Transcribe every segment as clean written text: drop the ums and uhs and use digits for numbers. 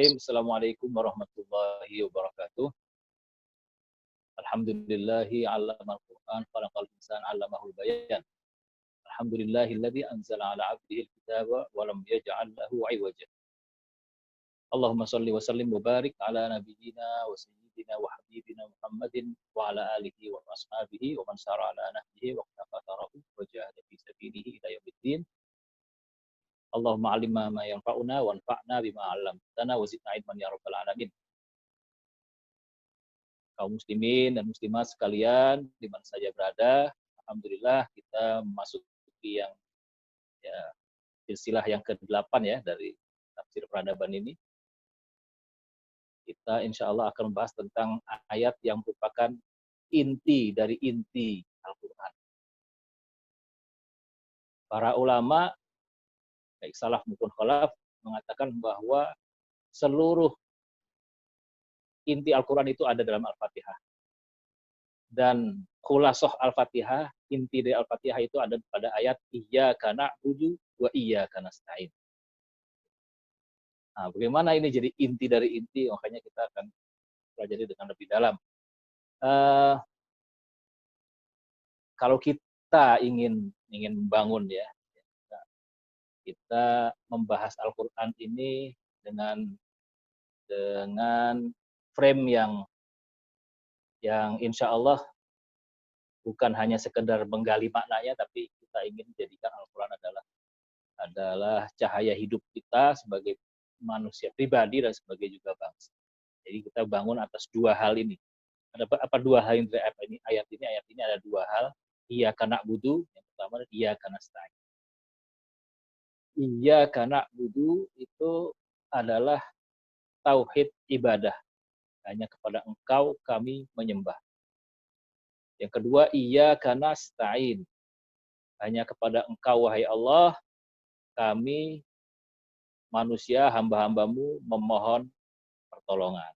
Bismillahirrahmanirrahim. Assalamualaikum warahmatullahi wabarakatuh. Alhamdulillahi 'allamal Qur'an, khalaqal insana 'allamahul bayan. Alhamdulillahilladzi anzala 'ala 'abdihil kitaba wa lam yaj'al lahu 'iwaja. Allahumma shalli wa sallim wa barik 'ala nabiyyina wa sayyidina wa habibina Muhammadin wa 'ala alihi wa ashabihi wa man sara 'ala nahjihi wa iqtafa atharahu wa jahada fi sabilihi ila yaumiddin. Allahumma 'allimna ma yanfa'una wanfa'na bima 'allamtana wa zidna 'ilman ya rabbal alamin. Kaum muslimin dan muslimat sekalian di mana saja berada, alhamdulillah kita memasuki yang ya silsilah yang ke-8 ya dari tafsir peradaban ini. Kita insya Allah akan membahas tentang ayat yang merupakan inti dari inti Al-Quran. Para ulama baik salaf maupun khalaf mengatakan bahwa seluruh inti Al-Quran itu ada dalam Al-Fatihah. Dan khulasoh Al-Fatihah, inti dari Al-Fatihah itu ada pada ayat Iyyaka na'budu wa iyyaka nasta'in. Nah, bagaimana ini jadi inti dari inti, makanya kita akan pelajari dengan lebih dalam. Kalau kita ingin membangun ya, kita membahas Al-Quran ini dengan frame yang insya Allah bukan hanya sekedar menggali maknanya, tapi kita ingin menjadikan Al-Quran adalah cahaya hidup kita sebagai manusia pribadi dan sebagai juga bangsa. Jadi kita bangun atas dua hal ini. Ada apa dua hal yang dari ayat ini ada dua hal. Iyyaka na'budu, yang pertama iyyaka nasta'in. Iyyaka na'budu itu adalah tauhid ibadah. Hanya kepada Engkau kami menyembah. Yang kedua, iyyaka nasta'in. Hanya kepada Engkau, wahai Allah, kami manusia, hamba-hambamu memohon pertolongan.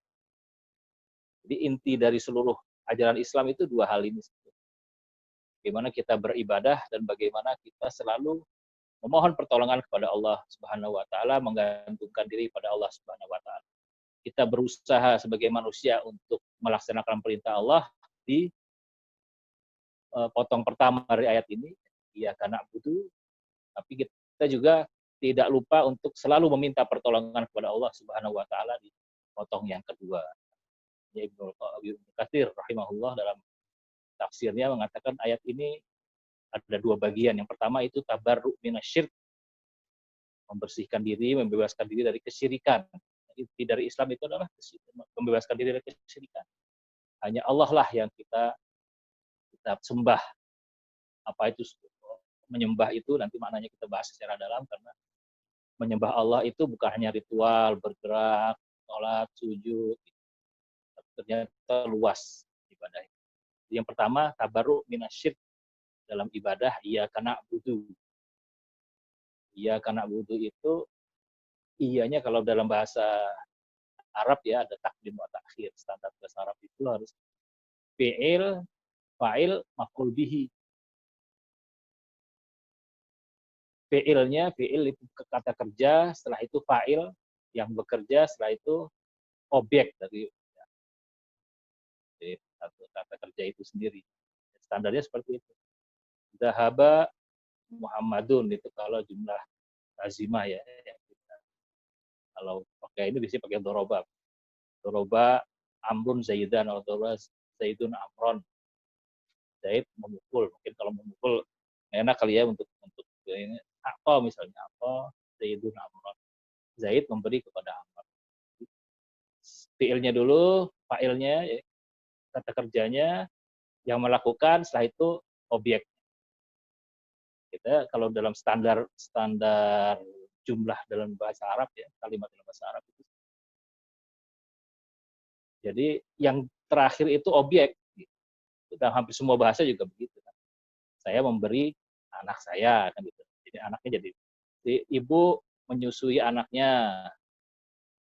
Jadi inti dari seluruh ajaran Islam itu dua hal ini. Bagaimana kita beribadah dan bagaimana kita selalu memohon pertolongan kepada Allah Subhanahu wa taala, menggantungkan diri pada Allah Subhanahu wa taala. Kita berusaha sebagai manusia untuk melaksanakan perintah Allah di potong pertama dari ayat ini, iyyaka na'budu, tapi kita juga tidak lupa untuk selalu meminta pertolongan kepada Allah Subhanahu wa taala di potong yang kedua. Ibnu Katsir rahimahullah dalam tafsirnya mengatakan ayat ini ada dua bagian. Yang pertama itu tabarru minasyirk, membersihkan diri, membebaskan diri dari kesyirikan. Inti dari Islam itu adalah membebaskan diri dari kesyirikan. Hanya Allah lah yang kita sembah. Apa itu menyembah itu nanti maknanya kita bahas secara dalam, karena menyembah Allah itu bukan hanya ritual, bergerak, sholat, sujud, ternyata luas ibadah. Yang pertama, tabarru minasyirk dalam ibadah, iyyaka na'budu. Iyyaka na'budu itu, iyanya kalau dalam bahasa Arab ya, ada takdim wa takhir. Standar bahasa Arab itu harus fi'il, fa'il, maf'ul bihi. Fi'il itu kata kerja, setelah itu fa'il yang bekerja, setelah itu objek dari kata kerja itu sendiri. Standarnya seperti itu. Dhahaba Muhammadun itu kalau jumlah azimah ya. Kalau pakai ini biasanya pakai doroba. Doroba Amrun Zaidan atau doroba Zaidun Amron. Zaid memukul. Mungkin kalau memukul enak kali ya untuk ini. Apa misalnya apa Zaidun Amron. Zaid memberi kepada Amr. Fi'ilnya dulu, fa'ilnya, kata kerjanya, yang melakukan, setelah itu objek. Kita kalau dalam standar jumlah dalam bahasa Arab ya, kalimat dalam bahasa Arab itu. Jadi yang terakhir itu objek. Dan hampir semua bahasa juga begitu. Saya memberi anak saya kan gitu. Jadi anaknya jadi ibu menyusui anaknya,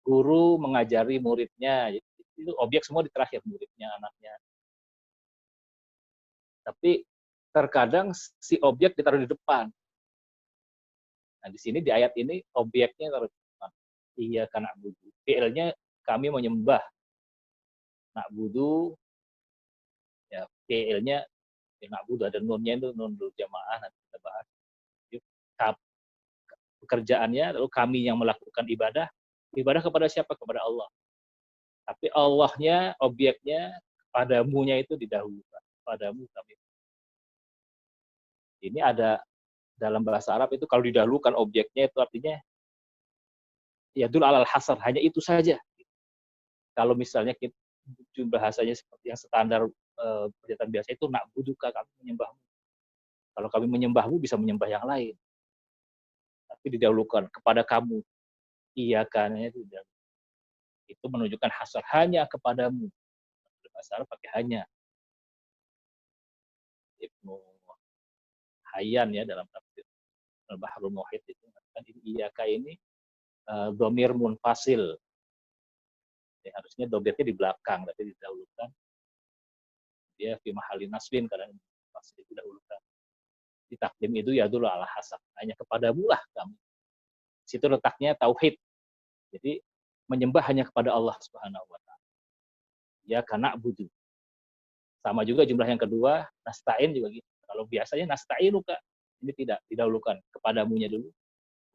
guru mengajari muridnya, itu objek semua di terakhir, muridnya, anaknya. Tapi terkadang si objek ditaruh di depan. Nah, di sini di ayat ini objeknya taruh di depan. iyyaka na'budu. Fi'ilnya kami menyembah. Na'budu ya fi'ilnya ya na'budu ada nunnya itu nun jamaah nanti kita bahas. Pekerjaannya lalu kami yang melakukan ibadah. Ibadah kepada siapa? Kepada Allah. Tapi Allahnya, objeknya, kepadamunya itu didahulukan. Padamu kami. Ini ada dalam bahasa Arab itu kalau didahulukan objeknya itu artinya yadul alal hasar, hanya itu saja. Kalau misalnya kita, bahasanya seperti yang standar pernyataan biasa itu na'buduka, kami menyembahmu. Kalau kami menyembahmu bisa menyembah yang lain. Tapi didahulukan kepada kamu. Iya kan itu menunjukkan hasar hanya kepadamu. Bahasa Arab pakai hanya. Ibnu Hayyan ya dalam tafsir Al-Bahrul Muhit itu mengatakan iyyaka ini dhamir munfasil. Ya, harusnya domirnya di belakang, tapi didahulukan. Dia fi mahalli nasbin karena pasti didahulukan. Di takdim itu ya dulu ala hasab. Hanya kepadamu lah kami. Situ letaknya tauhid. Jadi menyembah hanya kepada Allah Subhanahu wa taala. Ya karena budu. Sama juga jumlah yang kedua, nasta'in juga gitu. Kalau biasanya nasta'inuka, ini tidak didahulukan kepadamunya dulu.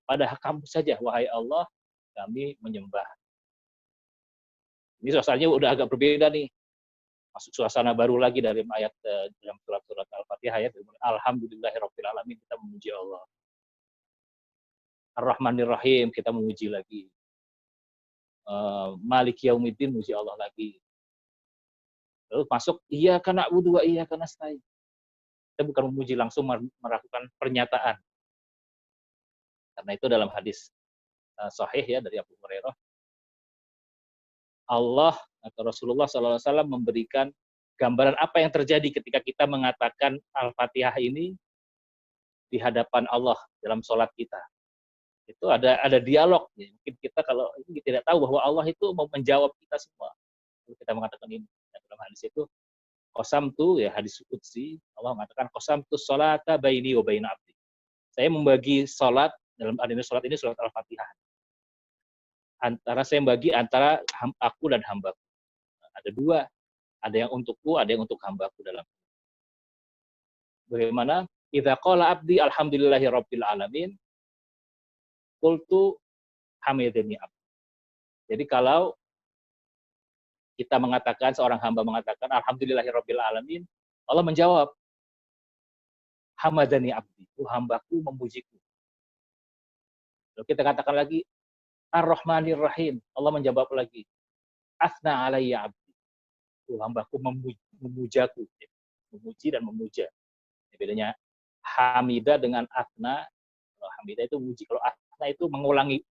Pada kamu saja wahai Allah kami menyembah. Ini suasananya udah agak berbeda nih. Masuk suasana baru lagi dari ayat dalam surat Al-Fatihah ya. Alhamdulillahirabbil alamin, kita memuji Allah. Ar-Rahmanir Rahim, kita memuji lagi. Maliki Yaumiddin, memuji Allah lagi. Lalu masuk iyyaka na'budu wa iyyaka nasta'in. Kita bukan memuji, langsung melakukan pernyataan. Karena itu dalam hadis sahih ya dari Abu Hurairah, Allah atau Rasulullah SAW memberikan gambaran apa yang terjadi ketika kita mengatakan Al-Fatihah ini di hadapan Allah dalam sholat kita. Itu ada dialog. Ya. Mungkin kita kalau ini tidak tahu bahwa Allah itu mau menjawab kita semua. Kalau kita mengatakan ini. Nah, dalam hadis itu, qasamtu ya hadis qudsi, Allah mengatakan qasamtu sholata baini wa baina abdi. Saya membagi sholat, dalam adanya sholat ini sholat Al-Fatihah. Saya membagi antara aku dan hambaku. Ada dua, ada yang untukku, ada yang untuk hambaku dalam. Bagaimana? Idza qala abdi alhamdulillahi rabbil alamin, qultu hamidani abdi. Jadi kalau kita mengatakan, seorang hamba mengatakan alhamdulillahi rabbil alamin, Allah menjawab hamadani abdi, hambaku memujiku. Lalu kita katakan lagi ar-Rahmanir Rahim, Allah menjawab lagi asna alayya abdi, hambaku memujaku, memuji dan memuja. Bedanya hamidah dengan asna. Kalau hamidah itu memuji, kalau asna itu mengulangi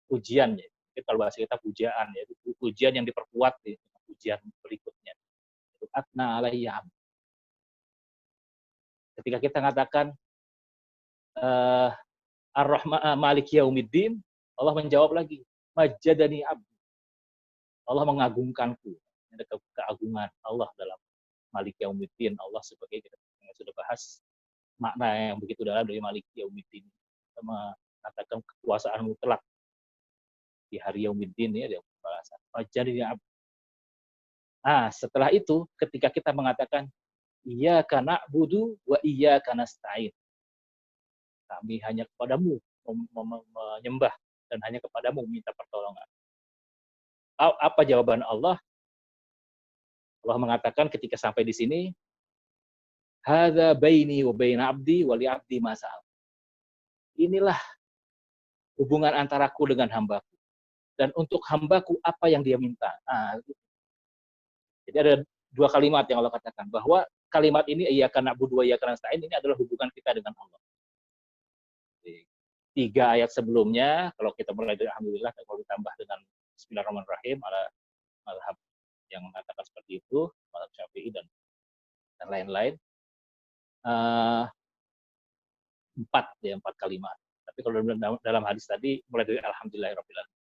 pujian ya. Kalau bahasa kita pujaan ya, itu pujian yang diperkuat ya, pujian berikutnya. Itu asna alayya abdi. Ketika kita katakan Ar-Rahman Maliki Yaumiddin, Allah menjawab lagi, majadani abdi. Allah mengagungkanku. Ada keagungan Allah dalam Maliki Yaumiddin. Allah sebagai kita sudah bahas makna yang begitu dalam dari Maliki Yaumiddin. Kita mengatakan kekuasaan mutlak di hari Yaumiddin ya, dia bahasa majadani abdi. Nah, setelah itu ketika kita mengatakan iyyaka na'budu wa iyyaka nasta'in. Kami hanya kepadamu menyembah dan hanya kepadamu meminta pertolongan. Apa jawaban Allah? Allah mengatakan ketika sampai di sini, hadza baini wa baina abdi wa li abdi ma sa'al. Inilah hubungan antaraku dengan hambaku. Dan untuk hambaku apa yang dia minta. Nah, jadi ada dua kalimat yang Allah katakan bahwa kalimat ini iyyaka na'budu wa iyyaka nasta'in ini adalah hubungan kita dengan Allah. 3 ayat sebelumnya, kalau kita mulai dari alhamdulillah, kalau ditambah dengan bismillahirrahmanirrahim, ada mazhab yang mengatakan seperti itu, mazhab Syafi'i dan lain-lain. 4 kalimat. Tapi kalau dalam hadis tadi mulai dari alhamdulillahirabbil alamin.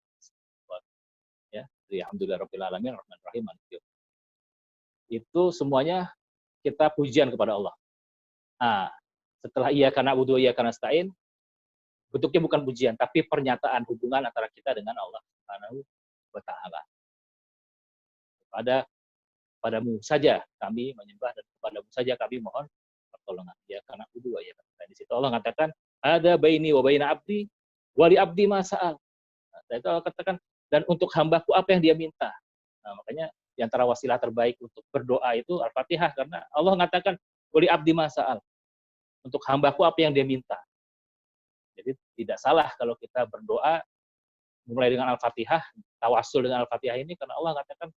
Ya, dari alhamdulillahirabbil alamin arrahmanirrahim. Itu semuanya kita pujian kepada Allah. Nah, setelah iyyaka na'budu wa iyyaka nasta'in, bentuknya bukan pujian, tapi pernyataan hubungan antara kita dengan Allah Subhanahu wa taala. Padamu saja kami menyembah dan kepadamu saja kami mohon pertolongan. Ya karena kedua ya. Nah, di situ Allah mengatakan ada baini wa baina abdi wa li abdi ma sa'al. Nah, itu Allah katakan dan untuk hambaku apa yang dia minta. Nah, makanya di antara wasilah terbaik untuk berdoa itu Al-Fatihah karena Allah mengatakan wa li abdi ma sa'al. Untuk hambaku apa yang dia minta. Jadi tidak salah kalau kita berdoa mulai dengan Al-Fatihah, tawasul dengan Al-Fatihah ini karena Allah katakan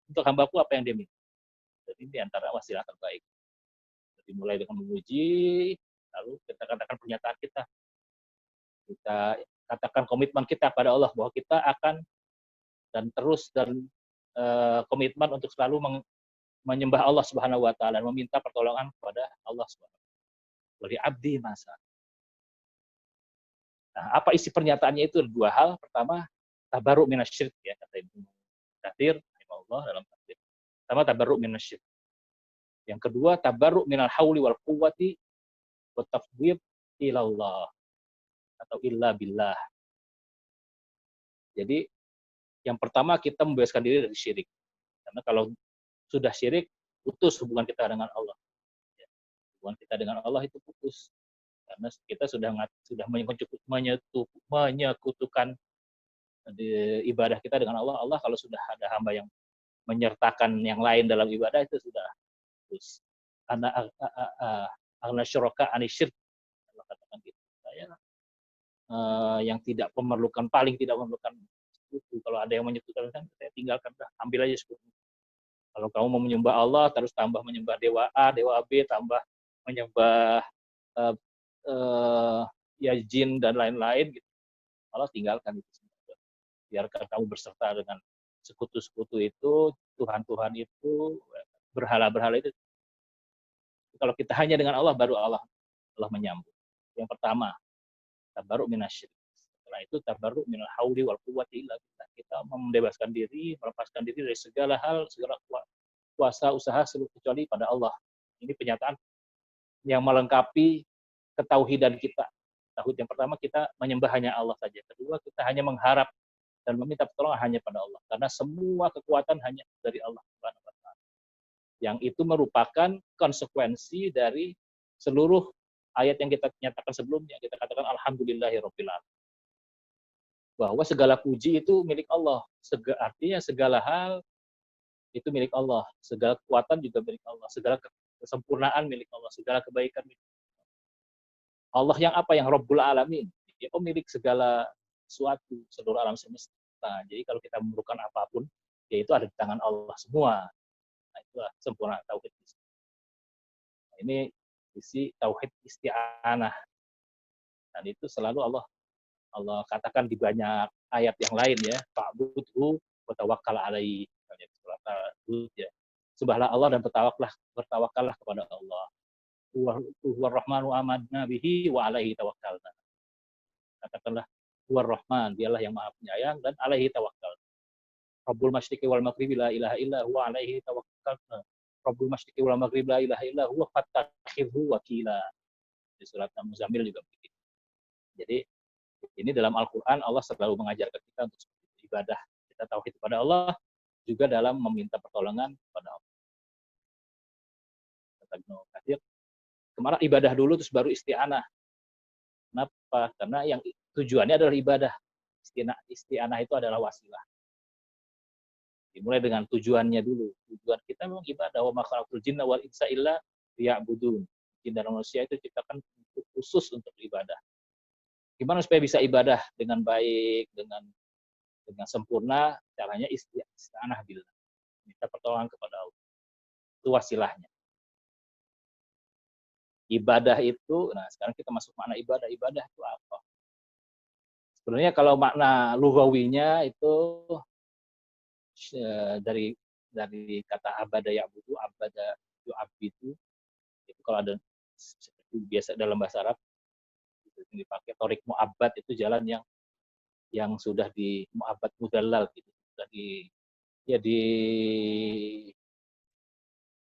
untuk hambaku apa yang dia minta. Jadi ini antara wasilah terbaik. Jadi mulai dengan memuji, lalu kita katakan pernyataan kita. Kita katakan komitmen kita pada Allah bahwa kita akan dan terus komitmen untuk selalu menyembah Allah Subhanahu wa taala dan meminta pertolongan kepada Allah Subhanahu wa taala. Beri abdi masa. Nah, apa isi pernyataannya itu? Dua hal. Pertama, tabaruk minasyirik ya kata Ibnu Katsir rahimahullah dalam tafsir. Pertama, tabaruk minasyirik. Yang kedua, tabaruk minal hauli wal quwwati wa tafwid ilallah atau illa billah. Jadi, yang pertama kita membebaskan diri dari syirik. Karena kalau sudah syirik, putus hubungan kita dengan Allah. Ya, hubungan kita dengan Allah itu putus. Karena kita sudah menyekutukan ibadah kita dengan Allah. Allah kalau sudah ada hamba yang menyertakan yang lain dalam ibadah itu sudah putus. Ana syuraka anisyirk. Allah katakan gitu. Saya yang paling tidak memerlukan sekutu. Kalau ada yang menyekutukan, saya tinggalkan, ambil aja sekutu. Kalau kamu mau menyembah Allah, terus tambah menyembah dewa A, dewa B, tambah menyembah ya jin dan lain-lain, gitu. Allah tinggalkan itu semua. Biarkan kamu berserta dengan sekutu-sekutu itu, Tuhan-Tuhan itu, berhala-berhala itu. Kalau kita hanya dengan Allah, baru Allah menyambut. Yang pertama, tabaruk minasyirik. Setelah itu tabaruk minal hauli wal quwwati illa billah. Kita membebaskan diri, melepaskan diri dari segala hal, segala kuasa usaha seluruh kecuali pada Allah. Ini pernyataan yang melengkapi ketauhidan kita. Tauhid yang pertama kita menyembah hanya Allah saja. Kedua kita hanya mengharap dan meminta pertolongan hanya pada Allah. Karena semua kekuatan hanya dari Allah Subhanahu wa taala. Yang itu merupakan konsekuensi dari seluruh ayat yang kita nyatakan sebelumnya. Kita katakan alhamdulillahirabbil alamin. Bahwa segala puji itu milik Allah. Artinya segala hal itu milik Allah. Segala kekuatan juga milik Allah. Segala kesempurnaan milik Allah. Segala kebaikan milik Allah. Yang apa? Yang Rabbul Alamin. Dia pemilik segala sesuatu, seluruh alam semesta. Jadi kalau kita memerlukan apapun, ya itu ada di tangan Allah semua. Nah, itulah sempurna tauhid. Nah, ini isi tauhid isti'anah. Dan itu selalu Allah katakan di banyak ayat yang lain ya. Fa'budhu wa tawakkal alaihi. Ya. Sembahlah Allah dan bertawakallah kepada Allah. Huwa rahmanu amanna bihi wa alaihi tawakkalna. Katakanlah huwa rahman, dialah yang maha penyayang dan alaihi tawakkal. Rabbul masyriqi wal maghribi la ilaha illa huwa alaihi tawakkalna. Rabbul masyriqi wal maghribi la ilaha illa huwa fattakhidhu wakila. Di surat Al-Muzammil juga begitu. Jadi ini dalam Al-Qur'an Allah selalu mengajarkan kita untuk ibadah kita tauhid kepada Allah juga dalam meminta pertolongan kepada Allah. Kata Ibnu Katsir, kemarin ibadah dulu terus baru isti'anah. Kenapa? Karena yang tujuannya adalah ibadah. Isti'anah itu adalah wasilah. Dimulai dengan tujuannya dulu. Tujuan kita memang ibadah. Wa ma khalaqtul jinna wal insa illa liya'budun. Jin dan manusia itu diciptakan khusus untuk ibadah. Gimana supaya bisa ibadah dengan baik, dengan sempurna? Caranya isti'anah billah. Minta pertolongan kepada Allah. Itu wasilahnya. Ibadah itu, nah sekarang kita masuk makna ibadah. Ibadah itu apa? Sebenarnya kalau makna lughawinya itu dari kata abada ya'budu, abada yu'abbidu. Itu kalau ada seperti biasa dalam bahasa Arab itu dipakai torik mu'abbad itu jalan yang sudah di mu'abbad mudallal gitu. Sudah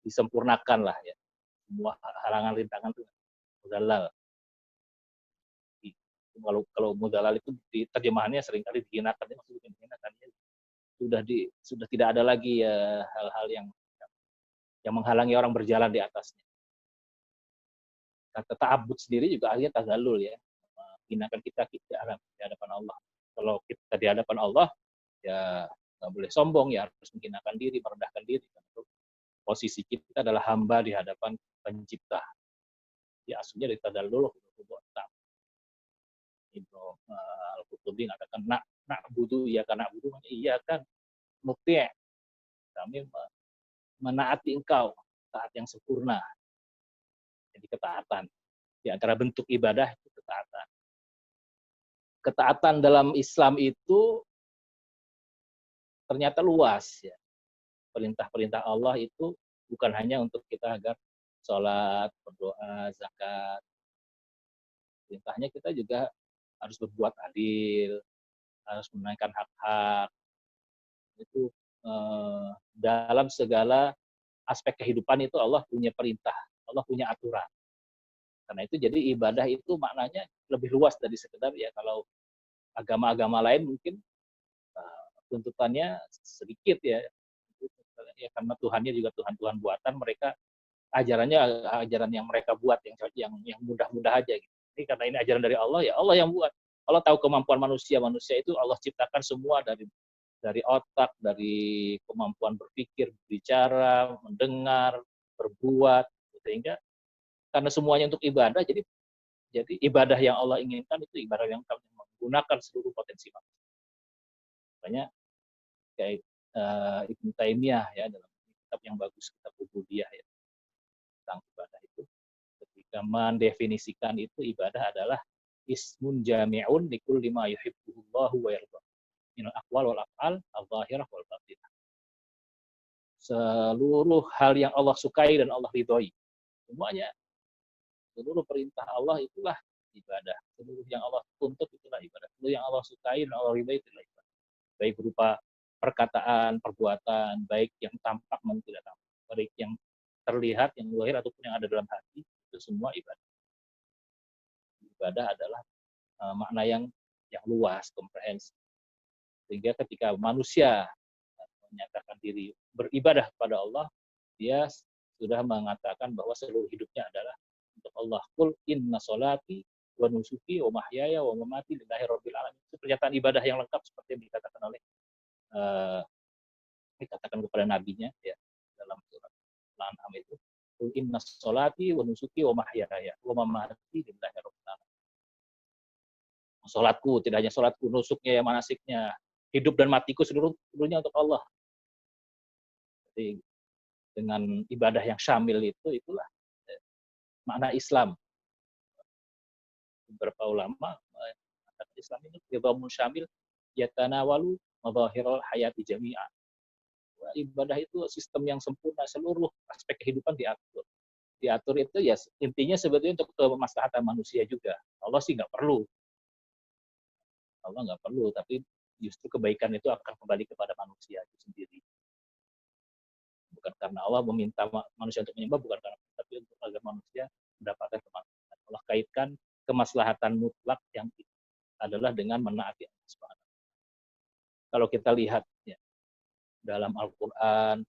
disempurnakan lah ya. Semua halangan rintangan itu mudallal. Kalau mudalal itu di terjemahannya seringkali dihinakan, maksudnya dihinakan, sudah tidak ada lagi hal-hal yang menghalangi orang berjalan di atasnya. Kata ta'abbud sendiri juga akhirnya tazallul ya, menghinakan kita di hadapan Allah. Kalau kita di hadapan Allah, ya nggak boleh sombong, ya harus menghinakan diri, merendahkan diri. Posisi kita adalah hamba di hadapan pencipta. Ya aslinya dari tazallul. Ibnu Al-Qurtubi mengatakan nak budu ya kan, nak budu iya kan muti', kami menaati engkau, taat yang sempurna. Jadi ketaatan di antara bentuk ibadah itu ketaatan. Ketaatan dalam Islam itu ternyata luas ya. Perintah-perintah Allah itu bukan hanya untuk kita agar sholat, berdoa, zakat. Perintahnya kita juga harus berbuat adil, harus menunaikan hak-hak. Itu dalam segala aspek kehidupan itu Allah punya perintah, Allah punya aturan. Karena itu jadi ibadah itu maknanya lebih luas dari sekedar ya kalau agama-agama lain mungkin tuntutannya sedikit ya. Ya karena Tuhannya juga Tuhan-Tuhan buatan, mereka ajarannya ajaran yang mereka buat yang mudah-mudah aja gitu. Ini karena ini ajaran dari Allah, ya Allah yang buat. Allah tahu kemampuan manusia. Manusia itu Allah ciptakan semua dari otak, dari kemampuan berpikir, bicara, mendengar, berbuat, sehingga karena semuanya untuk ibadah, jadi ibadah yang Allah inginkan itu ibadah yang menggunakan seluruh potensi manusia. Makanya kayak Ibnu Taimiyah ya dalam kitab yang bagus, kitab Ubudiyah ya tentang ibadah itu, ketika mendefinisikan itu ibadah adalah ismun jami'un likulli ma yuhibbuhullahu wa yarda minal aqwal wal af'al al-zahirah wal batinah. Seluruh hal yang Allah sukai dan Allah ridhoi, semuanya, seluruh perintah Allah itulah ibadah. Seluruh yang Allah tuntut itulah ibadah. Seluruh yang Allah sukai dan Allah ridhoi itulah ibadah. Baik berupa perkataan, perbuatan, baik yang tampak maupun tidak tampak, baik yang terlihat, yang zahir ataupun yang ada dalam hati, itu semua ibadah. Ibadah adalah makna yang luas, komprehensif. Sehingga ketika manusia menyatakan diri beribadah kepada Allah, dia sudah mengatakan bahwa seluruh hidupnya adalah untuk Allah. Qul inna sholati wa nusuki wa mahyaya wa mamati lillahi rabbil alamin. Itu pernyataan ibadah yang lengkap seperti yang dikatakan oleh dikatakan kepada nabinya ya dalam surat Al-An'am itu. Qul inna sholati wa nusuki wa mahyaya wa mamati lillahi rabbil alamin. Salatku, tidak hanya salatku, nusuknya ya manasiknya, hidup dan matiku seluruhnya untuk Allah. Jadi dengan ibadah yang syamil itulah makna Islam. Beberapa ulama mengatakan Islam ini nidhamun syamil yatanawalu madzahiral hayati jami'an. Ibadah itu sistem yang sempurna, seluruh aspek kehidupan diatur. Diatur itu ya intinya sebetulnya untuk kemaslahatan manusia juga. Allah sih nggak perlu. Allah nggak perlu, tapi justru kebaikan itu akan kembali kepada manusia itu sendiri. Bukan karena Allah meminta manusia untuk menyembah, bukan karena, tapi untuk agar manusia mendapatkan kemaslahatan. Allah kaitkan kemaslahatan mutlak yang adalah dengan menaati Allah Subhanahu. Kalau kita lihat ya, dalam Al-Quran,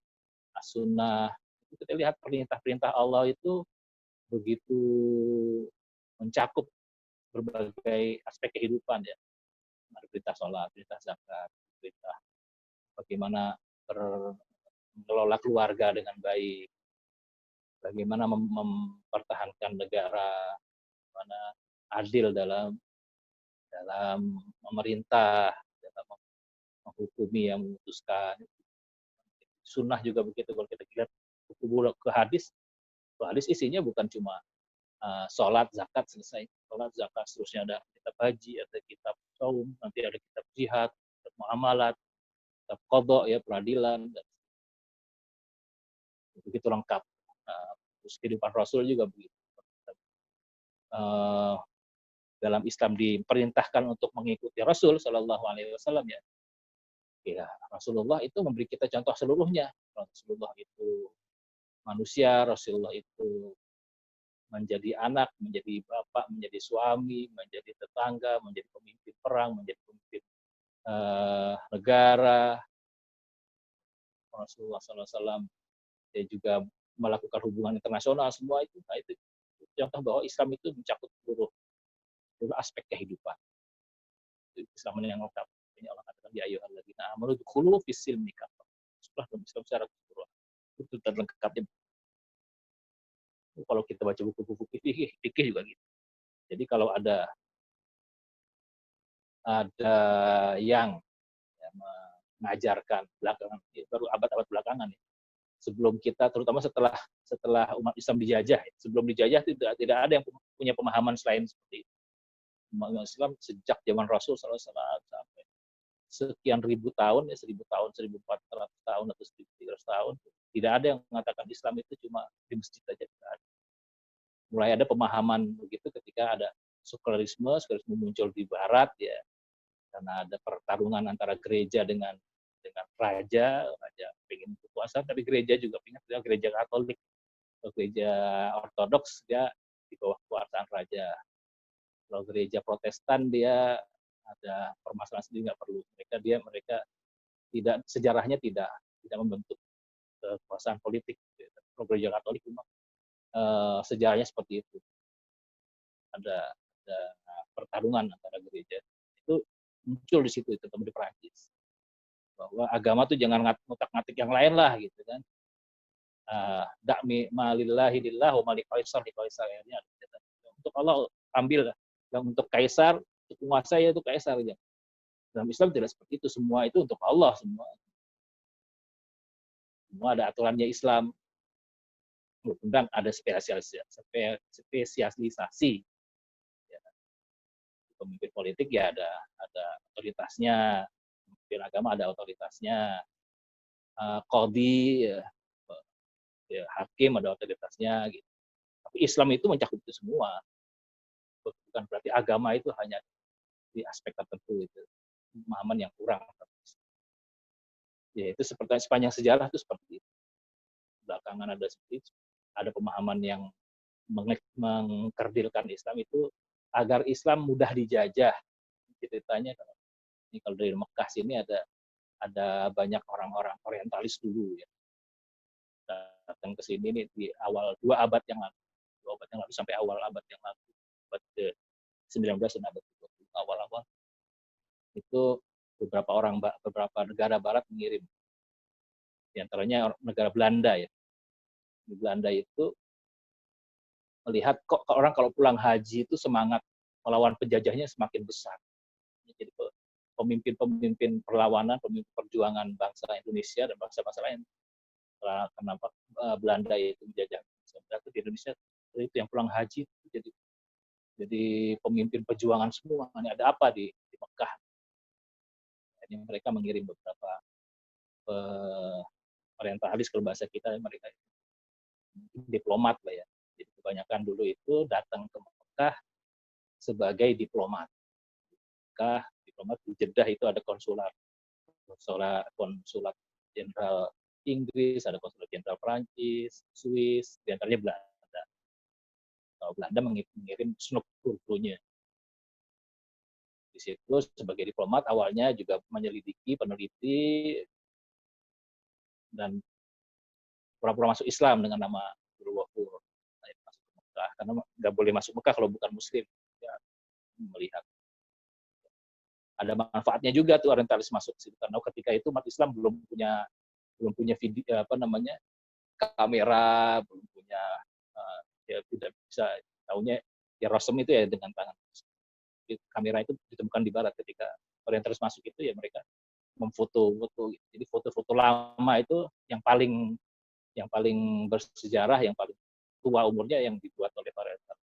As-Sunnah, kita lihat perintah-perintah Allah itu begitu mencakup berbagai aspek kehidupan ya. Ada perintah sholat, perintah zakat, perintah bagaimana mengelola keluarga dengan baik, bagaimana mempertahankan negara, bagaimana adil dalam memerintah, dalam menghukumi yang memutuskan. Sunnah juga begitu, kalau kita lihat buku ke hadis isinya bukan cuma sholat, zakat, selesai. Sholat, zakat, seterusnya ada kitab haji, ada kitab saum, nanti ada kitab jihad, kitab muamalat, kitab qadha ya, peradilan, dan begitu lengkap. Terus kehidupan Rasul juga begitu. Dalam Islam diperintahkan untuk mengikuti Rasul Shallallahu Alaihi Wasallam ya. Ya, Rasulullah itu memberi kita contoh seluruhnya. Rasulullah itu manusia, Rasulullah itu menjadi anak, menjadi bapak, menjadi suami, menjadi tetangga, menjadi pemimpin perang, menjadi pemimpin negara. Rasulullah SAW dia juga melakukan hubungan internasional semua itu. Nah, itu contoh bahwa Islam itu mencakup seluruh aspek kehidupan. Itu Islam yang lengkap. Ini Allah katakan ya ayyuhalladzina amanu dkhulu fis-silmi kafah. Setelah dalam Islam secara keseluruhan. Itu terlengkapnya. Kalau kita baca buku-buku fikih juga gitu. Jadi kalau ada yang ya, mengajarkan belakangan, baru abad-abad belakangan ya. Sebelum kita, terutama setelah umat Islam dijajah, sebelum dijajah tidak ada yang punya pemahaman selain seperti itu. Umat Islam sejak zaman Rasul SAW sampai sekian ribu tahun, ya 1000 tahun, 1400 tahun atau 1300 tahun, tidak ada yang mengatakan Islam itu cuma di masjid saja. Mulai ada pemahaman begitu ketika ada sekularisme muncul di Barat ya, karena ada pertarungan antara gereja dengan raja pengen kekuasaan, tapi gereja juga pengen, gereja Katolik atau gereja Ortodoks dia di bawah kekuasaan raja. Kalau gereja Protestan dia ada permasalahan sendiri, nggak perlu, mereka tidak, sejarahnya tidak membentuk kekuasaan politik. Kalau gereja Katolik memang sejarahnya seperti itu, ada pertarungan antara gereja, itu muncul di situ, terutama di Perancis, bahwa agama tuh jangan ngutak-ngatik yang lain lah gitu kan. Dakmi malillahi lillah wa mali kaisar di kaisar, ya. Untuk Allah ambil, yang untuk kaisar, untuk penguasa ya itu kaisar aja. Dalam Islam tidak seperti itu, semua itu untuk Allah, semua ada aturannya Islam. Undang ada spesialisasi. Ya. Pemimpin politik ya ada otoritasnya, pemimpin agama ada otoritasnya, qadhi ya, hakim ada otoritasnya gitu. Tapi Islam itu mencakup itu semua. Bukan berarti agama itu hanya di aspek tertentu, itu pemahaman yang kurang. Ya itu seperti sepanjang sejarah itu seperti itu. Belakangan ada seperti itu. Ada pemahaman yang mengkerdilkan Islam itu agar Islam mudah dijajah. Ceritanya kalau dari Mekah sini ada banyak orang-orang orientalis dulu ya, datang ke sini nih di awal 2 abad yang lalu, sampai awal abad yang lalu, abad ke-19 dan abad ke-20 awal-awal itu beberapa negara Barat mengirim, di antaranya negara Belanda ya. Di Belanda itu melihat kok orang kalau pulang haji itu semangat melawan penjajahnya semakin besar. Jadi pemimpin perlawanan, pemimpin perjuangan bangsa Indonesia dan bangsa-bangsa lain, kenapa Belanda itu menjajah di Indonesia, itu yang pulang haji itu jadi pemimpin perjuangan semua. Ini ada apa di Mekah? Jadi mereka mengirim beberapa orientalis, kalau bahasa kita mereka diplomat lah ya. Jadi kebanyakan dulu itu datang ke Mekah sebagai diplomat. Mekah diplomat, di Jeddah itu ada konsulat jenderal Inggris, ada konsulat jenderal Perancis, Swiss, di antaranya Belanda. Kalau Belanda mengirim Snoek Turco-nya. Di situ sebagai diplomat awalnya juga menyelidiki, peneliti, dan pura-pura masuk Islam dengan nama Guru Wafur. Masuk ke Mekah, karena nggak boleh masuk Mekah kalau bukan Muslim. Ya, melihat ada manfaatnya juga tuh orientalis masuk ke situ, karena ketika itu umat Islam belum punya video kamera, belum punya ya tidak bisa tahunya ya rosem itu ya dengan tangan. Kamera itu ditemukan di Barat, ketika orientalis masuk itu ya mereka memfoto-foto. Jadi foto-foto lama itu yang paling bersejarah, yang paling tua umurnya yang dibuat oleh orientalis,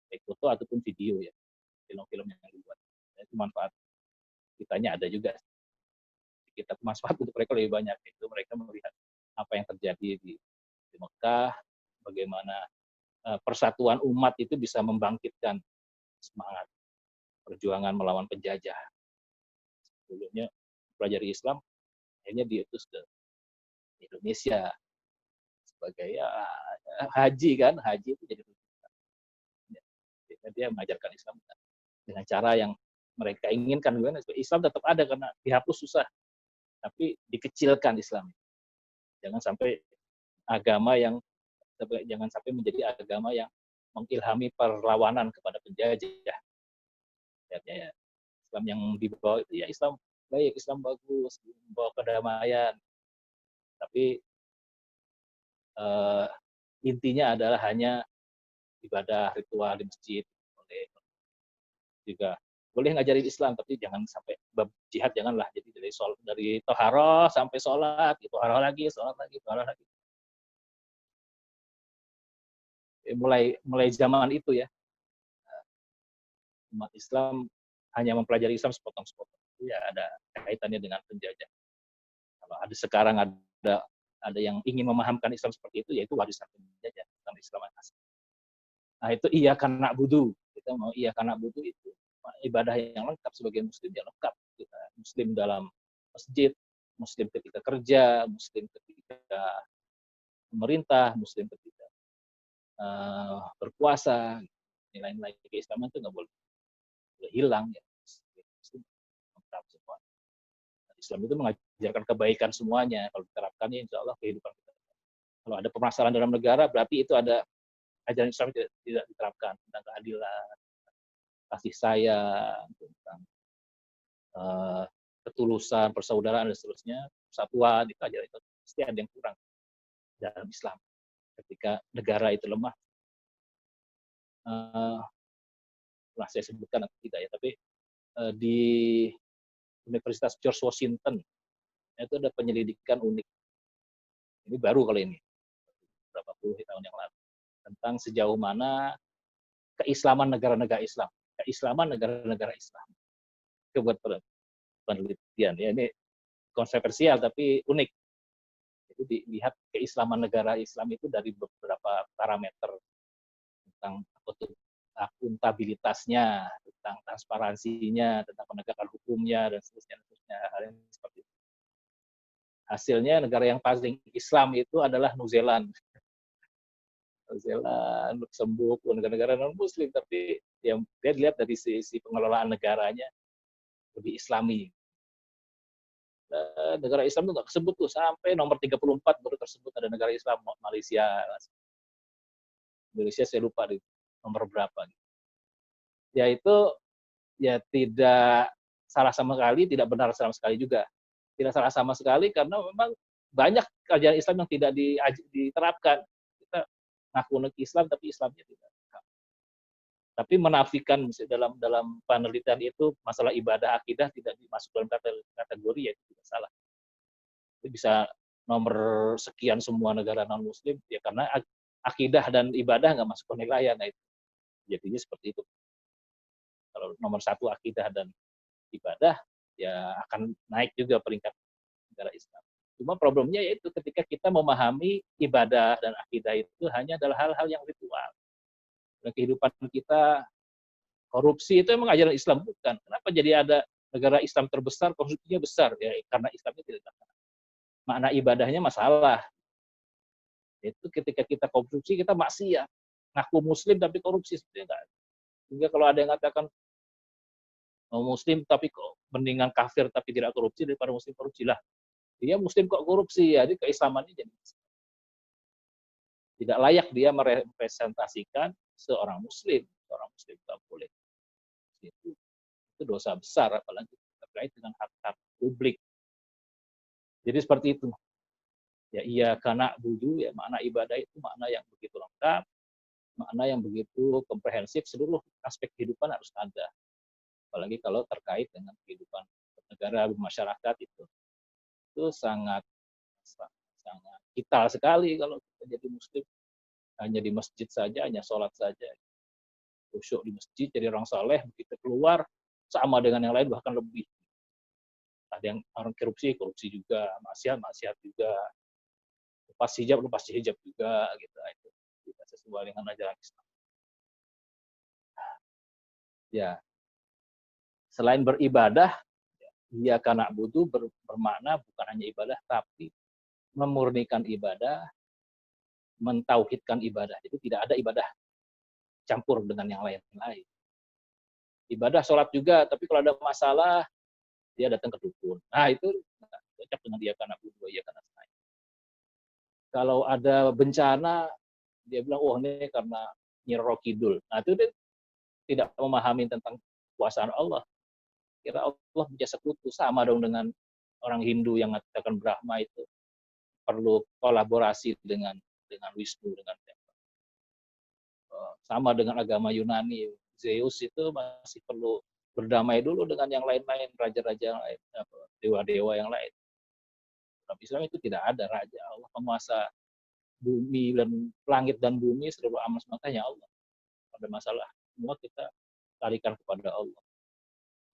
baik foto ataupun video ya, film-film yang dibuat. Itu manfaat kitanya ada juga. Kita manfaat untuk mereka lebih banyak, itu mereka melihat apa yang terjadi di Mekah, bagaimana persatuan umat itu bisa membangkitkan semangat perjuangan melawan penjajah. Sebelumnya pelajari Islam akhirnya diutus ke Indonesia sebagai haji kan, haji itu jadi Dia mengajarkan Islam dengan cara yang mereka inginkan. Islam tetap ada karena dihapus susah, tapi dikecilkan Islam. Jangan sampai agama yang jangan sampai menjadi agama yang mengilhami perlawanan kepada penjajah. Ya, Islam yang dibawa itu ya Islam baik, Islam bagus, membawa kedamaian. Tapi intinya adalah hanya ibadah ritual di masjid. Juga boleh ngajarin Islam, tapi jangan sampai bab jihad, janganlah. Jadi dari toharoh sampai sholat, toharoh lagi, sholat lagi, toharoh lagi. Mulai zaman itu ya, umat Islam hanya mempelajari Islam sepotong-sepotong. Ya ada kaitannya dengan penjajah. Kalau ada sekarang ada yang ingin memahamkan Islam seperti itu, yaitu warisan penjajah, bukan Islam yang asli. Nah itu iya karena budu. Kita mau iya karena budu itu ibadah yang lengkap sebagai Muslim, ya lengkap. Kita Muslim dalam masjid, Muslim ketika kerja, Muslim ketika pemerintah, Muslim ketika berpuasa, nilai-nilai keislaman itu nggak boleh hilang ya. Islam itu mengajarkan kebaikan semuanya. Kalau diterapkannya, insya Allah kehidupan kita. Kalau ada permasalahan dalam negara, berarti itu ada ajaran Islam tidak diterapkan tentang keadilan, kasih sayang, tentang ketulusan, persaudaraan dan seterusnya, persatuan, itu ajaran itu pasti ada yang kurang dalam Islam. Ketika negara itu lemah, saya sebutkan nanti tidak ya, tapi di Universitas George Washington itu ada penyelidikan unik. Ini baru kali ini, berapa puluh tahun yang lalu, tentang sejauh mana keislaman negara-negara Islam, keislaman negara-negara Islam. Itu buat penelitian ya, ini kontroversial tapi unik. Jadi dilihat keislaman negara Islam itu dari beberapa parameter tentang akuntabilitasnya, tentang transparansinya, tentang penegakan hukumnya dan seterusnya, hal yang seperti itu. Hasilnya negara yang paling Islam itu adalah New Zealand, Luxembourg, negara-negara non Muslim, tapi yang dia dilihat dari sisi pengelolaan negaranya lebih Islami. Negara Islam itu nggak tersebut tuh, sampai nomor 34 baru tersebut ada negara Islam, Malaysia. Indonesia saya lupa di nomor berapa. Ya itu ya tidak salah sama sekali, tidak benar sama sekali juga. Tidak salah sama sekali karena memang banyak ajaran Islam yang tidak diterapkan. Kita ngaku Islam tapi Islamnya tidak. Tapi menafikan dalam penelitian itu masalah ibadah akidah tidak dimasukkan dalam kategori, ya itu tidak salah. Itu bisa nomor sekian semua negara non Muslim ya karena akidah dan ibadah nggak masuk penilaian. Nah itu jadinya seperti itu. Kalau nomor satu akidah dan ibadah ya akan naik juga peringkat negara Islam. Cuma problemnya yaitu ketika kita memahami ibadah dan akidah itu hanya adalah hal-hal yang ritual. Dan kehidupan kita, korupsi itu emang ajaran Islam bukan. Kenapa jadi ada negara Islam terbesar, korupsinya besar? Ya karena Islamnya tidak ada. Makna ibadahnya masalah. Itu ketika kita korupsi, kita maksiat. Ngaku Muslim tapi korupsi. Sehingga kalau ada yang mengatakan Muslim tapi kok mendingan kafir tapi tidak korupsi daripada Muslim korupsi lah. Dia Muslim kok korupsi, ya, jadi keislamannya jadi tidak layak dia merepresentasikan seorang Muslim tak boleh. Itu dosa besar, apalagi terkait dengan hak-hak publik. Jadi seperti itu. Ya iya karena budu, ya makna ibadah itu makna yang begitu lengkap, makna yang begitu komprehensif, seluruh aspek kehidupan harus ada. Apalagi kalau terkait dengan kehidupan negara, masyarakat itu sangat vital sekali kalau kita jadi Muslim. Hanya di masjid saja, hanya sholat saja. Khusyuk di masjid, jadi orang saleh, begitu keluar, sama dengan yang lain, bahkan lebih. Ada yang orang korupsi juga, maksiat juga. Lepas hijab juga, gitu. Itu tidak sesuai dengan ajaran Islam. Ya, selain beribadah, ya karena butuh bermakna bukan hanya ibadah, tapi memurnikan ibadah, mentauhidkan ibadah. Jadi tidak ada ibadah campur dengan yang lain-lain. Ibadah sholat juga, tapi kalau ada masalah dia datang ke dukun. Nah itu cocok dengan dia karena budu, ya karena saya. Kalau ada bencana, dia bilang, oh ini karena Nyi Roro Kidul. Nah itu dia tidak memahami tentang kekuasaan Allah. Kira Allah punya sekutu, sama dong dengan orang Hindu yang mengatakan Brahma itu perlu kolaborasi dengan Wisnu, dengan sama dengan agama Yunani. Zeus itu masih perlu berdamai dulu dengan yang lain-lain, raja-raja yang lain, dewa-dewa yang lain. Dalam Islam itu tidak ada raja. Allah penguasa bumi dan langit dan bumi seluruh alam semesta hanya Allah. Pada masalah semua kita tarikan kepada Allah.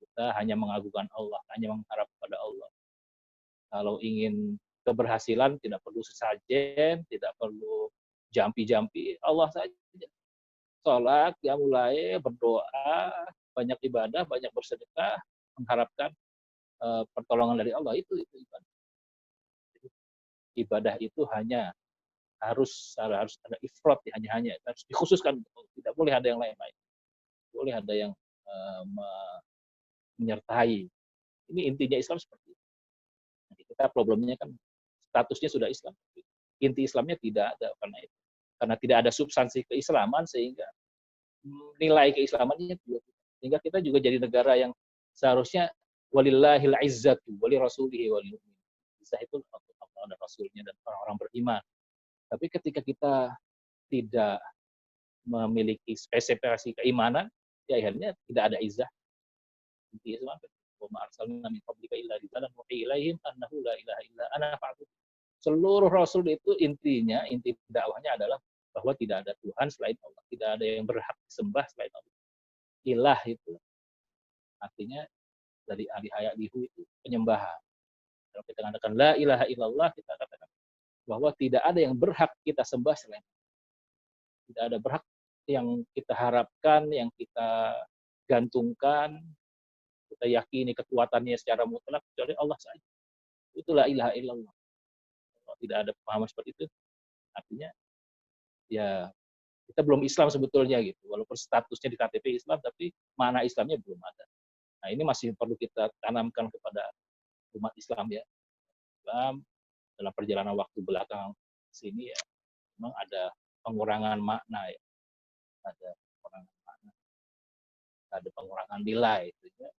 Kita hanya mengagungkan Allah, hanya mengharap kepada Allah. Kalau ingin keberhasilan tidak perlu sesajen, tidak perlu jampi-jampi, Allah saja. Sholat, ya mulai berdoa, banyak ibadah, banyak bersedekah, mengharapkan pertolongan dari Allah, itu ibadah. Ibadah itu hanya harus ada ifrat, hanya harus dikhususkan, tidak boleh ada yang lain-lain, boleh ada yang menyertai. Ini intinya Islam seperti itu. Jadi kita problemnya kan statusnya sudah Islam, inti Islamnya tidak ada karena tidak ada substansi keislaman sehingga nilai keislamannya juga. Sehingga kita juga jadi negara yang seharusnya walillahil izzatu wali rasulihi wal mu'minin. Izzah itu Allah dan Rasulnya dan orang-orang beriman. Tapi ketika kita tidak memiliki spesifikasi keimanan, ya akhirnya tidak ada izzah. Inti Islam wa ma arsalna min qablika illa rijalan nuhi ilaihim annahu la ilaha illa ana fa'bud. Seluruh rasul itu inti dakwahnya adalah bahwa tidak ada Tuhan selain Allah, tidak ada yang berhak disembah selain Allah. Ilah itu artinya dari alihaya lihu itu penyembahan. Kalau kita katakan la ilaha illallah, kita katakan bahwa tidak ada yang berhak kita sembah selain Allah. Tidak ada berhak yang kita harapkan, yang kita gantungkan, kita yakini kekuatannya secara mutlak kecuali Allah saja. Itulah ilaha illallah. Kalau tidak ada pemahaman seperti itu, artinya ya kita belum Islam sebetulnya gitu. Walaupun statusnya di KTP Islam, tapi mana Islamnya belum ada. Nah ini masih perlu kita tanamkan kepada umat Islam ya. Islam dalam perjalanan waktu belakang sini ya, memang ada pengurangan makna ya. Ada pengurangan makna, ada pengurangan nilai. Ya.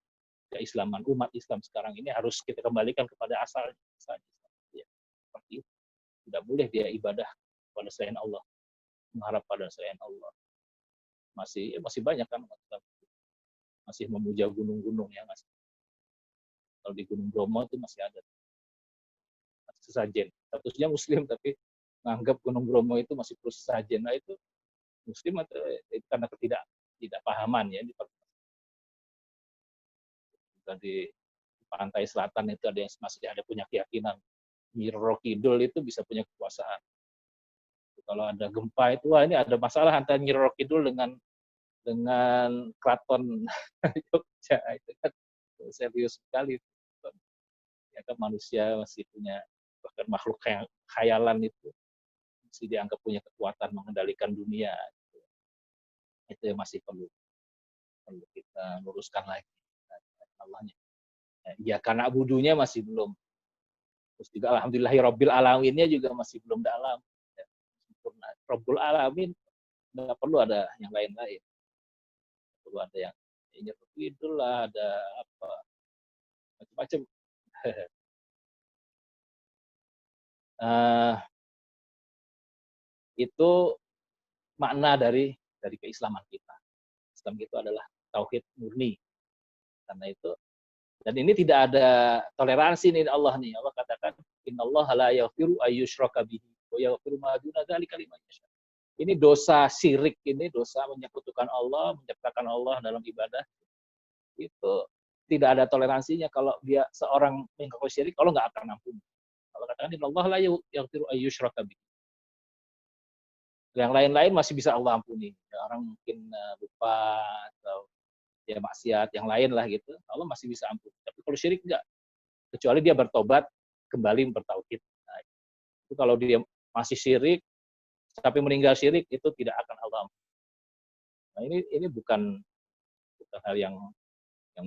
Keislaman umat Islam sekarang ini harus kita kembalikan kepada asalnya. Ya. Seperti itu. Tidak boleh dia ibadah pada selain Allah, mengharap pada selain Allah. Masih banyak kan masih memuja gunung-gunung ya masih. Kalau di Gunung Bromo itu masih ada sesajen. Statusnya Muslim tapi menganggap Gunung Bromo itu masih perlu sesajen. Nah itu Muslim atau karena tidak pahaman ya di pantai selatan itu ada yang masih ada punya keyakinan Nyi Roro Kidul itu bisa punya kekuasaan. Kalau ada gempa itu wah ini ada masalah antara Nyi Roro Kidul dengan keraton Jogja itu kan serius sekali. Ya kan manusia masih punya bahkan makhluk khayalan itu masih dianggap punya kekuatan mengendalikan dunia. Itu yang masih perlu kita luruskan lagi Allahnya. Ya karena budunya masih belum. Terus juga alhamdulillahirabbil alaminnya juga masih belum dalam. Ya, sempurna. Rabbul alamin nggak perlu ada yang lain-lain. Perlu ada yang Idul lah, ada apa macam-macam. Itu makna dari keislaman kita. Islam itu adalah tauhid murni. Karena itu dan ini tidak ada toleransi nih Allah nih. Allah katakan innallaha la yaghfiru ayyushraka bihi wa yaghfiru ma duna dzalika liman yasha. Ini dosa syirik, ini dosa menyekutukan Allah, menyertakan Allah dalam ibadah. Itu tidak ada toleransinya. Kalau dia seorang melakukan syirik, Allah nggak akan ampuni. Allah katakan innallaha la yaghfiru ayyushraka bihi. Yang lain-lain masih bisa Allah ampuni. Ya, orang mungkin lupa atau ya maksiat yang lain lah gitu, Allah masih bisa ampuni. Tapi kalau syirik enggak, kecuali dia bertobat kembali bertauhid. Nah, itu kalau dia masih syirik, tapi meninggal syirik itu tidak akan Allah ampuni. Nah, ini bukan hal yang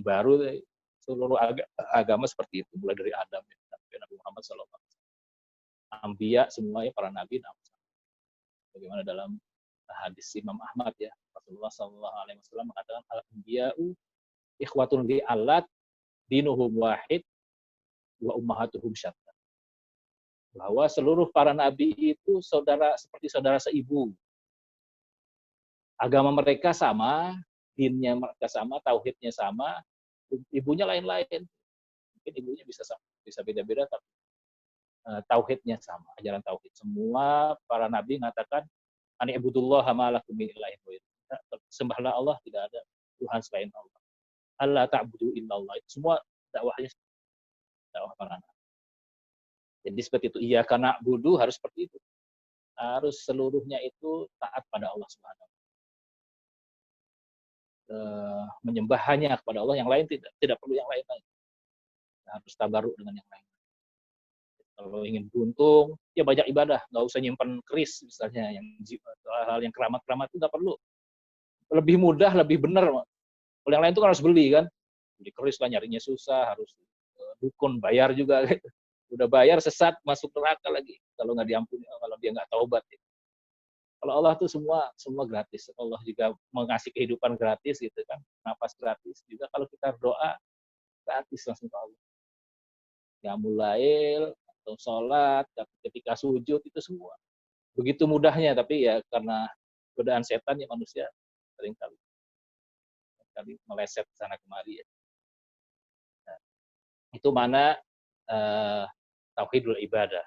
baru. Seluruh agama seperti itu, mulai dari Adam sampai Nabi Muhammad SAW. Anbiya semuanya para nabi. Bagaimana dalam hadis Imam Ahmad ya, Rasulullah SAW mengatakan al-anbiya'u ikhwatun li'allat dinuhum wahid wa ummahatuhum syatta. Bahwa seluruh para nabi itu seperti saudara seibu. Agama mereka sama, dinnya mereka sama, tauhidnya sama, ibunya lain-lain. Mungkin ibunya bisa beda-beda, tapi tauhidnya sama, ajaran tauhid. Semua para nabi mengatakan ani ibudullah ma lakum min ilahin ghairuh. Sembahlah Allah, tidak ada Tuhan selain Allah. Allah ta'budu illallah. Itu semua dakwahnya dakwah para nabi. Jadi seperti itu. Iya karena budu harus seperti itu. Harus seluruhnya itu taat pada Allah Subhanahu wa taala. Menyembah hanya kepada Allah, yang lain tidak perlu yang lain-lain. Harus tabaruk dengan yang lain. Kalau ingin beruntung, ya banyak ibadah, nggak usah nyimpan keris misalnya, hal yang keramat-keramat itu nggak perlu. Lebih mudah, lebih benar. Kalau yang lain itu kan harus beli kan, beli keris lah nyarinya susah, harus dukun bayar juga. Gitu. Udah bayar sesat masuk neraka lagi kalau nggak diampuni, kalau dia nggak taubat. Gitu. Kalau Allah tuh semua gratis. Allah juga mengasih kehidupan gratis gitu kan, napas gratis. Juga kalau kita berdoa gratis langsung ke Allah. Qiyamul lail atau sholat, ketika sujud itu semua begitu mudahnya, tapi ya karena godaan setan ya manusia seringkali meleset sana kemari ya. Nah, itu mana tauhidul ibadah.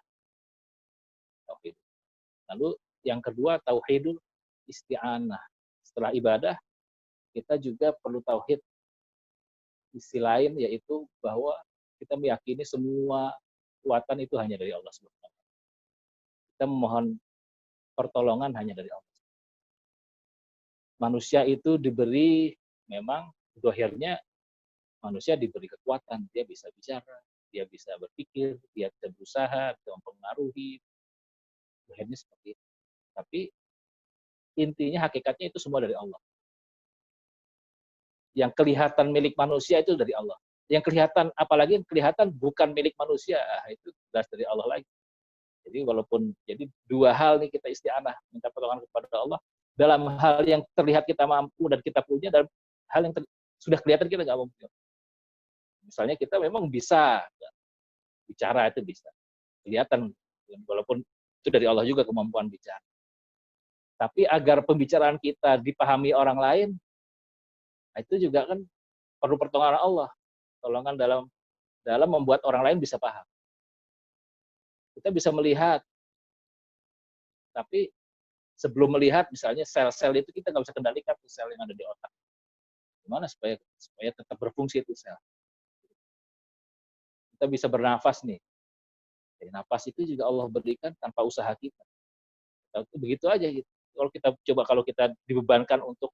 Tauhid. Lalu yang kedua tauhidul isti'anah. Setelah ibadah kita juga perlu tauhid sisi lain, yaitu bahwa kita meyakini semua kekuatan itu hanya dari Allah Subhanahu wa taala. Kita memohon pertolongan hanya dari Allah. Manusia itu diberi, memang dohirnya manusia diberi kekuatan, dia bisa bicara, dia bisa berpikir, dia bisa berusaha, bisa mempengaruhi, dohirnya seperti itu. Tapi intinya hakikatnya itu semua dari Allah. Yang kelihatan milik manusia itu dari Allah. Yang kelihatan, apalagi yang kelihatan bukan milik manusia, itu jelas dari Allah lagi. Jadi walaupun, jadi dua hal nih kita isti'anah, minta pertolongan kepada Allah, dalam hal yang terlihat kita mampu dan kita punya, dan hal yang sudah kelihatan kita nggak mampu. Misalnya kita memang bisa bicara, itu bisa kelihatan, walaupun itu dari Allah juga kemampuan bicara. Tapi agar pembicaraan kita dipahami orang lain, itu juga kan perlu pertolongan Allah, pertolongan dalam membuat orang lain bisa paham. Kita bisa melihat, tapi sebelum melihat, misalnya sel-sel itu kita nggak bisa kendalikan tuh sel yang ada di otak. Gimana supaya tetap berfungsi itu sel. Kita bisa bernafas nih. Jadi, nafas itu juga Allah berikan tanpa usaha kita. Begitu aja gitu. Kalau kita dibebankan untuk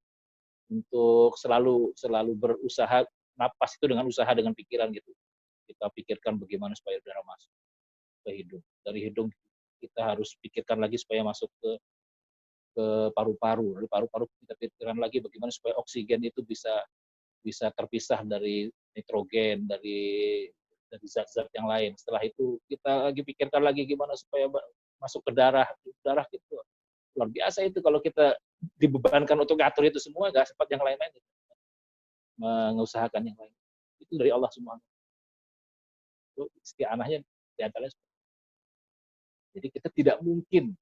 selalu berusaha, napas itu dengan usaha, dengan pikiran gitu. Kita pikirkan bagaimana supaya udara masuk ke hidung. Dari hidung kita harus pikirkan lagi supaya masuk ke paru-paru. Dari paru-paru kita pikirkan lagi bagaimana supaya oksigen itu bisa terpisah dari nitrogen, dari zat-zat yang lain. Setelah itu kita lagi pikirkan lagi gimana supaya masuk ke darah gitu. Luar biasa itu kalau kita dibebankan untuk ngatur itu semua, nggak sempat yang lain-lain. Mengusahakan yang lain. Itu dari Allah semua. Itu isti'anahnya di antaranya. Jadi kita tidak mungkin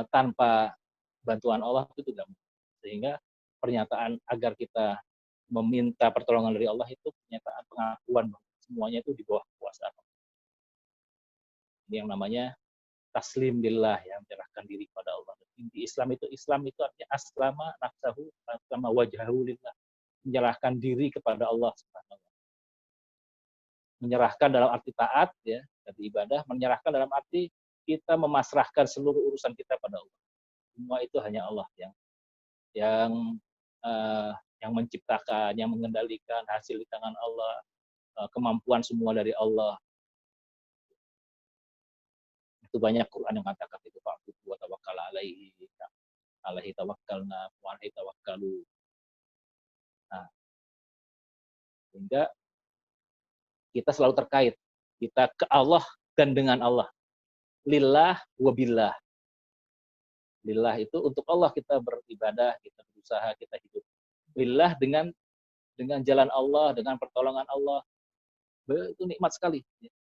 tanpa bantuan Allah, itu tidak mungkin. Sehingga pernyataan agar kita meminta pertolongan dari Allah itu pernyataan pengakuan semuanya itu di bawah kekuasaan Allah. Ini yang namanya taslim billah, ya, menyerahkan diri kepada Allah. Inti Islam itu artinya aslama nafsahu, aslama wajhahu lillah. Menyerahkan diri kepada Allah Subhanahu wa taala. Menyerahkan dalam arti taat ya, dari ibadah, menyerahkan dalam arti kita memasrahkan seluruh urusan kita pada Allah. Semua itu hanya Allah yang menciptakan, yang mengendalikan, hasil di tangan Allah, kemampuan semua dari Allah. Itu banyak Quran yang mengatakan itu, fa'budu wa tawakkal alaihi. alaihi tawakkalna wa alaihi tawakkalu. Nah, sehingga kita selalu terkait. Kita ke Allah dan dengan Allah. Lillah wa billah. Lillah itu untuk Allah kita beribadah, kita berusaha, kita hidup. Lillah dengan jalan Allah, dengan pertolongan Allah. Itu nikmat sekali.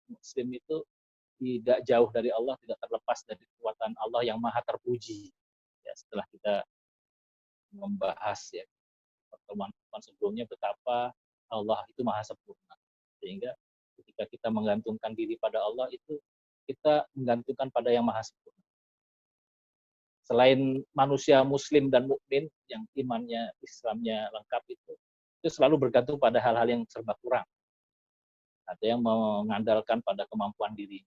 Muslim itu tidak jauh dari Allah, tidak terlepas dari kekuatan Allah yang maha terpuji. Ya, setelah kita membahas ya pertemuan sebelumnya betapa Allah itu maha sempurna. Sehingga ketika kita menggantungkan diri pada Allah itu kita menggantungkan pada yang maha sempurna. Selain manusia muslim dan mukmin yang imannya, Islamnya lengkap itu selalu bergantung pada hal-hal yang serba kurang. Ada yang mengandalkan pada kemampuan diri,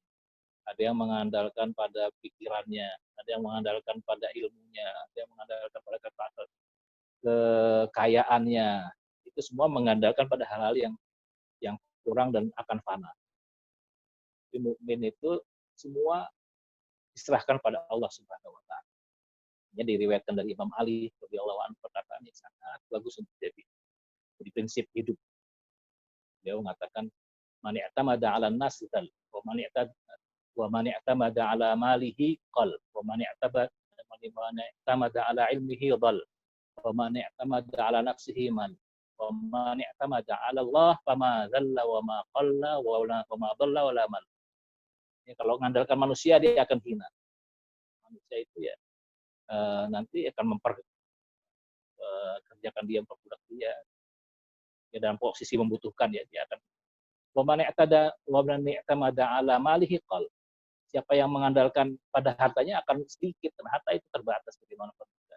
ada yang mengandalkan pada pikirannya, ada yang mengandalkan pada ilmunya, ada yang mengandalkan pada kekayaannya. Itu semua mengandalkan pada hal-hal yang kurang dan akan fana. Di mukmin itu semua diserahkan pada Allah Subhanahu wa taala. Ini diriwayatkan dari Imam Ali radhiyallahu anhu, perkataan yang sangat bagus untuk jadi prinsip hidup. Beliau mengatakan man i'tamada 'alan nas dal wa man i'tamada 'ala malihi qal wa man i'tamada 'ala ilmihi dhal wa man i'tamada 'ala nafsihi man wa man i'tamada 'ala Allah fama dhalla wa ma qalla wa ma dhalla wa la mal. Ya, kalau mengandalkan manusia dia akan hina. Manusia itu ya nanti akan kerjakan dia, memperbudak dia. Ya, dalam posisi membutuhkan ya dia akan wa man i'tamada 'ala malihi qal. Siapa yang mengandalkan pada hartanya akan sedikit, karena harta itu terbatas bagaimanapun juga.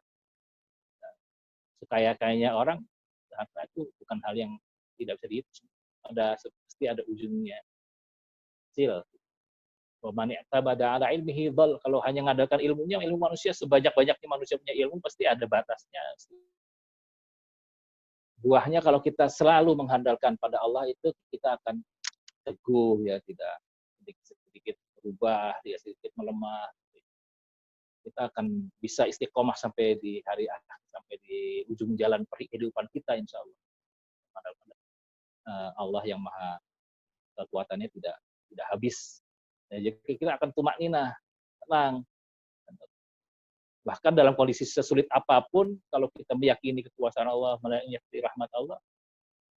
Sekaya-kayanya orang, harta itu bukan hal yang tidak bisa dihitung. Pasti ada ujungnya. Kecil. Wa man i'tamada 'ala ilmihi dhal. Kalau hanya mengandalkan ilmunya, ilmu manusia sebanyak-banyaknya manusia punya ilmu pasti ada batasnya. Buahnya kalau kita selalu mengandalkan pada Allah itu kita akan teguh ya, tidak sedikit berubah, tidak sedikit melemah. Kita akan bisa istiqomah sampai di hari akhir, sampai di ujung jalan kehidupan kita insya Allah. Allah yang maha kekuatannya tidak habis. Ya, jadi kita akan tumakninah, tenang. Bahkan dalam kondisi sesulit apapun, kalau kita meyakini kekuasaan Allah, meyakini rahmat Allah,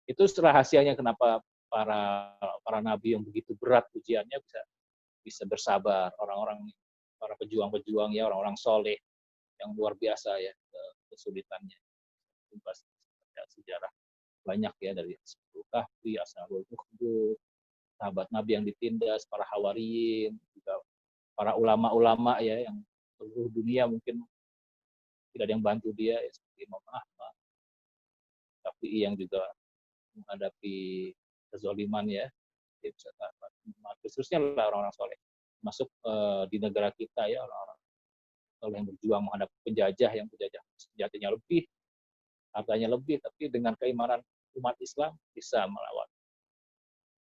itu rahasianya kenapa para nabi yang begitu berat ujiannya bisa bersabar, para pejuang-pejuang ya, orang-orang soleh yang luar biasa ya kesulitannya. Sejarah banyak ya, dari Ashabul Kahfi, Ashabul Ukhdud, sahabat Nabi yang ditindas, para hawariyin, juga para ulama-ulama ya yang seluruh dunia mungkin tidak ada yang bantu dia ya, seperti Imam Ahmad, Syafi'i yang juga menghadapi kezaliman ya, khususnya orang-orang soleh masuk di negara kita ya, orang-orang soleh yang berjuang menghadapi penjajah yang senjatanya lebih, hartanya lebih, tapi dengan keimanan umat Islam bisa melawan.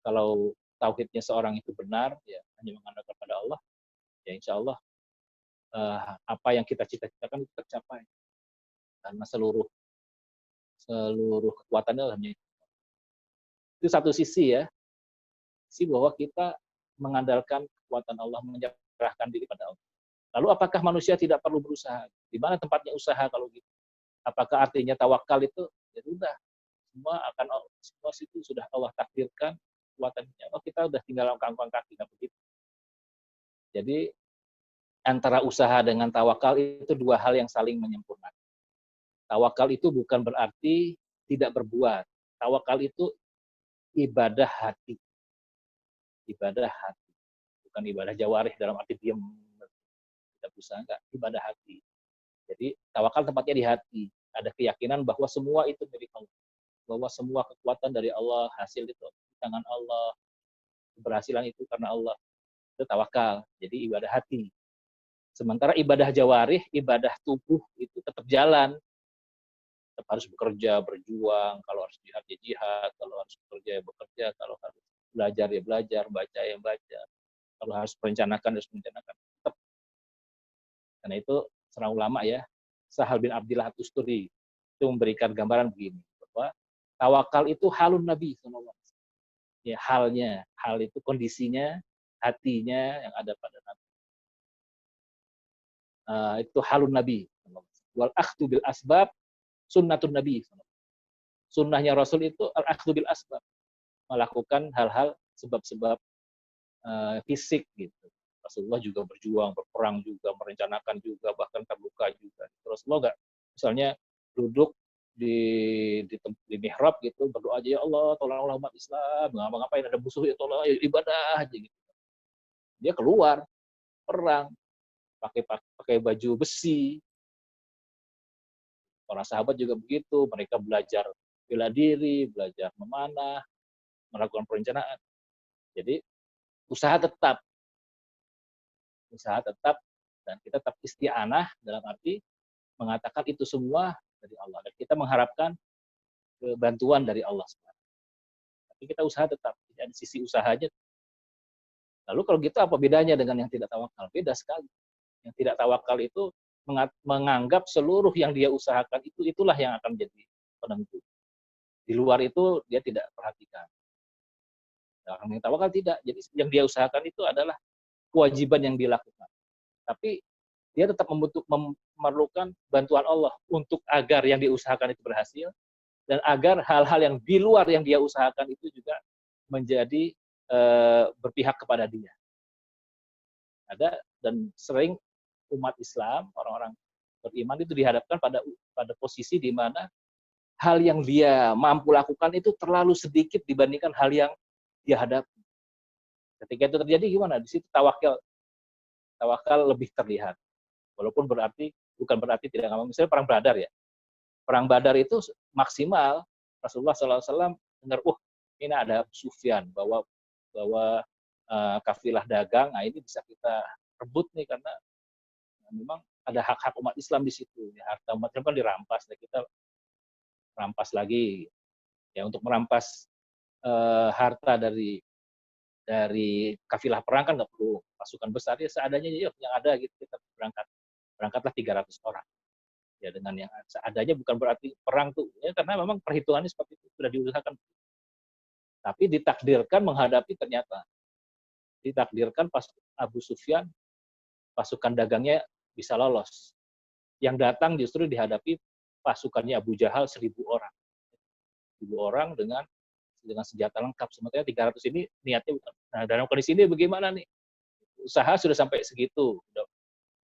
Kalau tauhidnya seorang itu benar ya, hanya mengandalkan pada Allah ya, insya Allah apa yang kita cita-citakan itu tercapai, karena seluruh kekuatannya dalamnya. Itu satu sisi ya, sisi bahwa kita mengandalkan kekuatan Allah, menyerahkan diri pada Allah. Lalu apakah manusia tidak perlu berusaha? Di mana tempatnya usaha kalau gitu? Apakah artinya tawakal itu ya sudah semua itu sudah Allah takdirkan kekuatannya. Oh, kita udah tinggal langkah kaki, nggak begitu. Jadi antara usaha dengan tawakal itu dua hal yang saling menyempurnakan. Tawakal itu bukan berarti tidak berbuat. Tawakal itu ibadah hati. Ibadah hati. Bukan ibadah jawarih dalam arti diam, tidak berusaha, enggak. Ibadah hati. Jadi tawakal tempatnya di hati. Ada keyakinan bahwa semua itu milik Allah. Bahwa semua kekuatan dari Allah, hasil itu di tangan Allah. Keberhasilan itu karena Allah. Itu tawakal. Jadi ibadah hati. Sementara ibadah jawarih, ibadah tubuh itu tetap jalan. Tetap harus bekerja, berjuang. Kalau harus jihad ya jihad. Kalau harus bekerja ya bekerja. Kalau harus belajar ya belajar. Baca ya baca. Kalau harus merencanakan, harus merencanakan. Tetap. Karena itu seorang ulama ya, Sahal bin Abdillah At-Tusturi itu memberikan gambaran begini, bahwa tawakal itu halun Nabi SAW. Ya, hal itu kondisinya, hatinya yang ada pada Nabi. Itu halun Nabi. Wal akhdhu bil asbab sunnatun Nabi. Sunnahnya Rasul itu al akhdhu bil asbab, melakukan hal-hal sebab-sebab fisik gitu. Rasulullah juga berjuang, berperang juga, merencanakan juga, bahkan terluka juga. Rasulullah nggak, misalnya duduk di mihrab gitu, berdoa aja, ya Allah tolonglah umat Islam, ngapain ada musuh, ya tolong, ya ibadah aja gitu. Dia keluar perang, pakai baju besi. Para sahabat juga begitu, mereka belajar bela diri, belajar memanah, melakukan perencanaan. Jadi usaha tetap, dan kita tetap isti'anah dalam arti mengatakan itu semua dari Allah, dan kita mengharapkan bantuan dari Allah. Tapi kita usaha tetap, di sisi usahanya. Lalu kalau gitu apa bedanya dengan yang tidak tawakal? Beda sekali. Yang tidak tawakal itu menganggap seluruh yang dia usahakan itulah yang akan menjadi penentu. Di luar itu dia tidak perhatikan. Yang tawakal tidak. Jadi yang dia usahakan itu adalah kewajiban yang dilakukan. Tapi dia tetap memerlukan bantuan Allah untuk agar yang diusahakan itu berhasil, dan agar hal-hal yang di luar yang dia usahakan itu juga menjadi berpihak kepada dia. Ada, dan sering umat Islam, orang-orang beriman itu dihadapkan pada posisi di mana hal yang dia mampu lakukan itu terlalu sedikit dibandingkan hal yang dia hadapi. Ketika itu terjadi gimana? Di situ tawakal lebih terlihat. Walaupun bukan berarti tidak ngamal. Misalnya perang Badar ya. Perang Badar itu maksimal Rasulullah SAW dengar, ini ada Abu Sufyan bawa kafilah dagang, nah ini bisa kita rebut nih, karena memang ada hak-hak umat Islam di situ. Ya, harta umat Islam kan dirampas, dan kita rampas lagi. Ya, untuk merampas harta dari kafilah perang kan nggak perlu pasukan besar, ya seadanya yang ada gitu, kita berangkatlah 300 orang. Ya, dengan yang seadanya, bukan berarti perang tuh, ya, karena memang perhitungannya seperti itu, sudah diusahakan. Tapi ditakdirkan pas Abu Sufyan, pasukan dagangnya bisa lolos. Yang datang justru dihadapi pasukannya Abu Jahal 1.000 orang. 1.000 orang dengan senjata lengkap. Sementara 300 ini niatnya bukan. Nah, dalam kondisi ini bagaimana nih? Usaha sudah sampai segitu, udah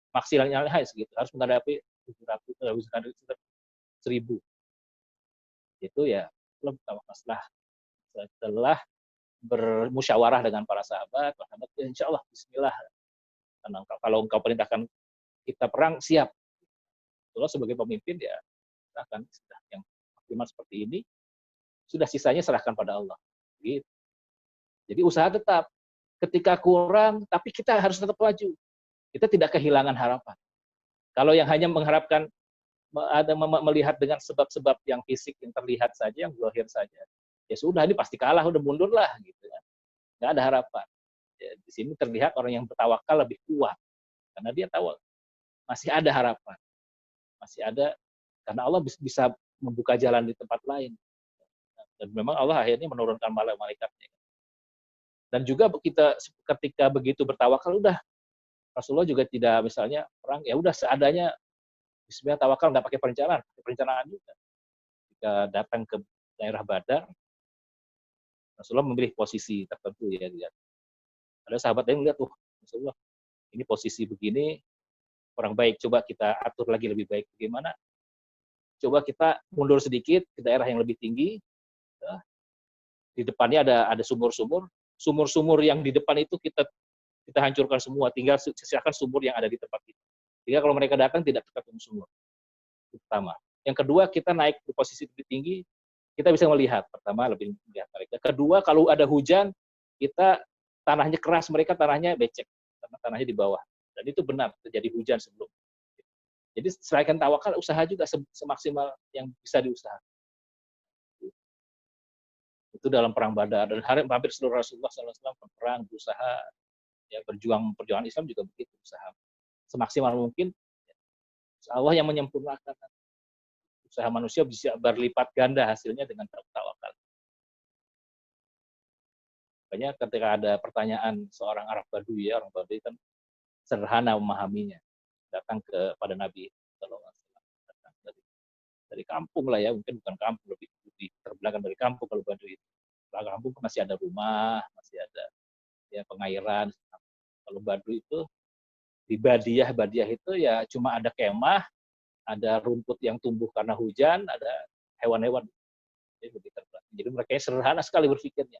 maksimalnya segitu, harus menghadapi 1.000. Itu ya belum setelah bermusyawarah dengan para sahabat, ya insya Allah, bismillah. Kalau engkau perintahkan kita perang, siap. Kalau sebagai pemimpin, ya akan sudah yang optimal seperti ini, sudah sisanya serahkan pada Allah. Gitu. Jadi usaha tetap. Ketika kurang, tapi kita harus tetap maju. Kita tidak kehilangan harapan. Kalau yang hanya mengharapkan melihat dengan sebab-sebab yang fisik yang terlihat saja, yang zahir saja, ya sudah, ini pasti kalah, udah mundur lah gitu kan. Nggak ada harapan. Ya, di sini terlihat orang yang bertawakal lebih kuat, karena dia tahu masih ada harapan, masih ada, karena Allah bisa membuka jalan di tempat lain, dan memang Allah akhirnya menurunkan malaikatnya. Dan juga kita ketika begitu bertawakal, udah, Rasulullah juga tidak misalnya perang, ya udah seadanya, bismillah tawakal, nggak pakai perencanaan juga. Ketika datang ke daerah Badar, Rasulullah memilih posisi tertentu, ya, lihat. Ada sahabat yang melihat, Rasulullah, ini posisi begini, kurang baik, coba kita atur lagi lebih baik. Bagaimana? Coba kita mundur sedikit ke daerah yang lebih tinggi, ya. Di depannya ada sumur-sumur yang di depan itu kita hancurkan semua, tinggal sisakan sumur yang ada di tempat kita. Sehingga kalau mereka datang tidak ketemu sumur. Itu pertama. Yang kedua, kita naik ke posisi lebih tinggi, kita bisa melihat. Pertama, lebih melihat mereka. Kedua, kalau ada hujan, kita tanahnya keras, mereka tanahnya becek, karena tanahnya di bawah. Dan itu benar, terjadi hujan sebelum. Jadi selain tawakal, usaha juga semaksimal yang bisa diusahakan. Itu dalam perang Badar, dan hampir seluruh Rasulullah SAW berperang, berusaha, ya, perjuangan Islam juga begitu, usaha semaksimal mungkin, Allah yang menyempurnakan. Usaha manusia bisa berlipat ganda hasilnya dengan tawakal. Makanya ketika ada pertanyaan seorang Arab Badui, orang Badui kan sederhana memahaminya. Datang kepada Nabi SAW. Datang dari kampung lah ya, mungkin bukan kampung, lebih terbelakang dari kampung kalau Badui. Kalau kampung masih ada rumah, masih ada ya pengairan. Kalau Badui itu di Badiah itu ya cuma ada kemah, ada rumput yang tumbuh karena hujan, ada hewan-hewan. Jadi mereka sederhana sekali berpikirnya.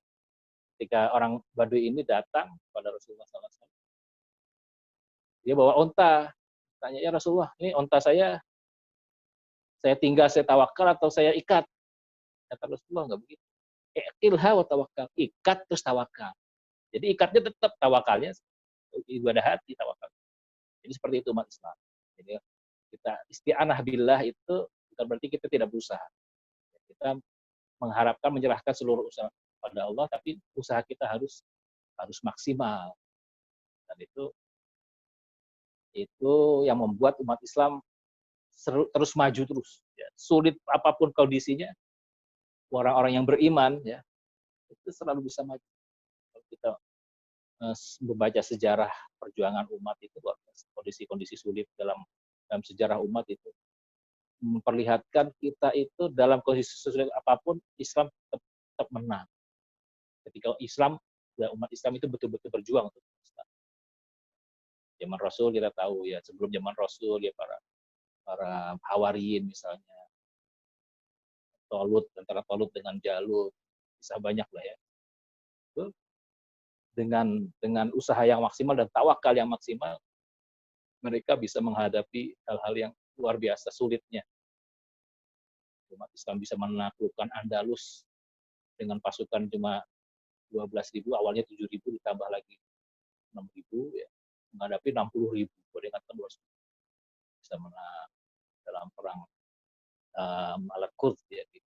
Ketika orang Baduy ini datang pada Rasulullah SAW, dia bawa onta. Tanya, ya Rasulullah, ini onta saya tinggal, saya tawakal atau saya ikat? Kata Rasulullah, enggak begitu. Iqilha wa tawakal. Ikat terus tawakal. Jadi ikatnya tetap tawakalnya, ibadah hati tawakal. Jadi seperti itu umat Islam. Jadi kita isti'anah billah itu bukan berarti kita tidak berusaha. Kita mengharapkan menyerahkan seluruh usaha pada Allah, tapi usaha kita harus maksimal. Dan itu yang membuat umat Islam terus maju terus. Ya. Sulit apapun kondisinya, orang-orang yang beriman ya itu selalu bisa maju. Kalau kita membaca sejarah perjuangan umat itu, kondisi-kondisi sulit dalam sejarah umat itu memperlihatkan kita itu dalam kondisi sulit apapun Islam tetap menang. Ketika umat Islam itu betul-betul berjuang untuk Islam. Zaman Rasul kita tahu ya, sebelum zaman Rasul ya para Hawariyin misalnya, antara Tolut dengan Jalut, bisa banyak lah ya. Itu dengan usaha yang maksimal dan tawakal yang maksimal, mereka bisa menghadapi hal-hal yang luar biasa sulitnya. Umat Islam bisa menaklukkan Andalus dengan pasukan cuma 12.000, awalnya 7.000 ditambah lagi 6.000 ya, menghadapi 60.000. Ingatkan bisa menang dalam perang Al-Quds ya, di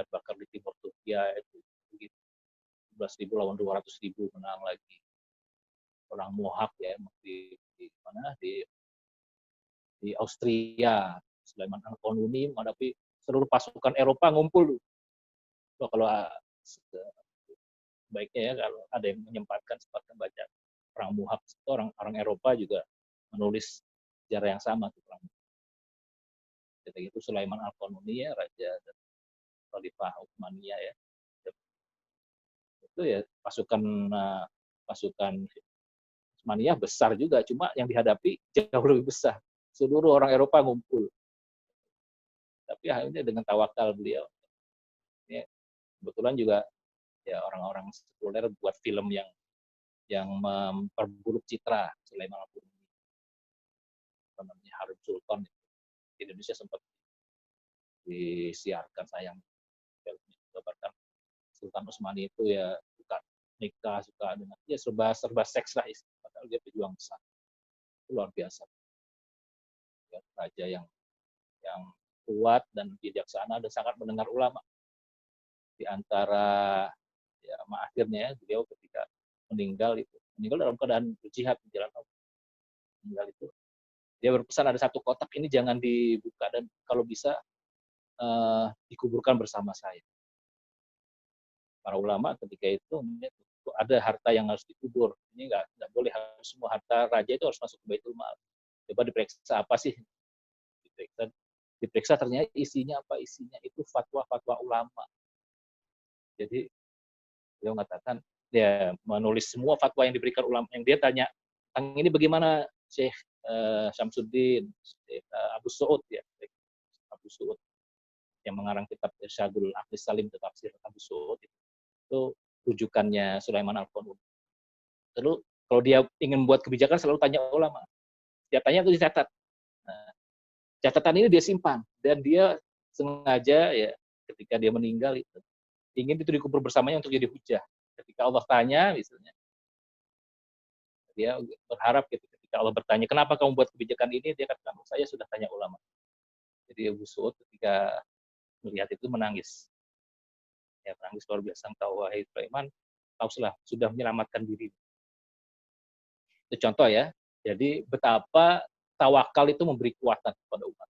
Bakar di timur Turkiya itu begitu. 11.000 lawan 200.000 menang lagi. Perang Mohawk ya di Austria, Sulaiman Al-Qanuni menghadapi seluruh pasukan Eropa ngumpul. Kalau baiknya ya kalau ada yang menyempatkan baca perang Mohawk, orang Eropa juga menulis sejarah yang sama tuh perang. Ketika itu Sulaiman Al-Qanuni ya, raja dan Khalifah Utsmaniyah ya. Itu ya pasukan Utsmaniyah besar juga, cuma yang dihadapi jauh lebih besar. Seluruh orang Eropa ngumpul. Tapi akhirnya dengan tawakal beliau. Ini kebetulan juga ya orang-orang sekuler buat film yang memperburuk citra Sulaiman Al-Qanuni. Namanya Harun Sultan. Di Indonesia sempat disiarkan sayang. Gambarkan Sultan Utsmani itu ya suka nikah, suka dengan ya serba seks lah, padahal dia pejuang besar. Itu luar biasa. Ya, raja yang kuat dan bijaksana dan sangat mendengar ulama. Di antara ya akhirnya beliau ketika meninggal dalam keadaan berjihad di jalan Allah. Meninggal itu dia berpesan ada satu kotak ini jangan dibuka dan kalau bisa dikuburkan bersama saya. Para ulama ketika itu ada harta yang harus dikubur. Ini nggak boleh, harus semua harta raja itu harus masuk ke Baitul Mal. Coba diperiksa apa sih? Diperiksa ternyata isinya apa? Isinya itu fatwa-fatwa ulama. Jadi beliau mengatakan dia menulis semua fatwa yang diberikan ulama, yang dia tanya tentang ini bagaimana Syekh Syamsuddin, Syekh Abu Su'ud ya, Abu Su'ud yang mengarang kitab Irsyadul Aqli Salim tafsir Abu Su'ud itu rujukannya Sulaiman Al-Qanuni. Lalu kalau dia ingin membuat kebijakan selalu tanya ulama. Dia tanya itu dicatat. Nah, catatan ini dia simpan dan dia sengaja ya ketika dia meninggal itu ingin itu dikubur bersamanya untuk jadi hujah. Ketika Allah tanya misalnya, dia berharap ketika Allah bertanya, kenapa kamu buat kebijakan ini? Dia katakan, saya sudah tanya ulama. Jadi Abu Su'ud ketika melihat itu menangis. Ya, menangis luar biasa. Tahu wahai Sulaiman, sudah menyelamatkan diri. Itu contoh ya. Jadi betapa tawakal itu memberi kekuatan kepada umat.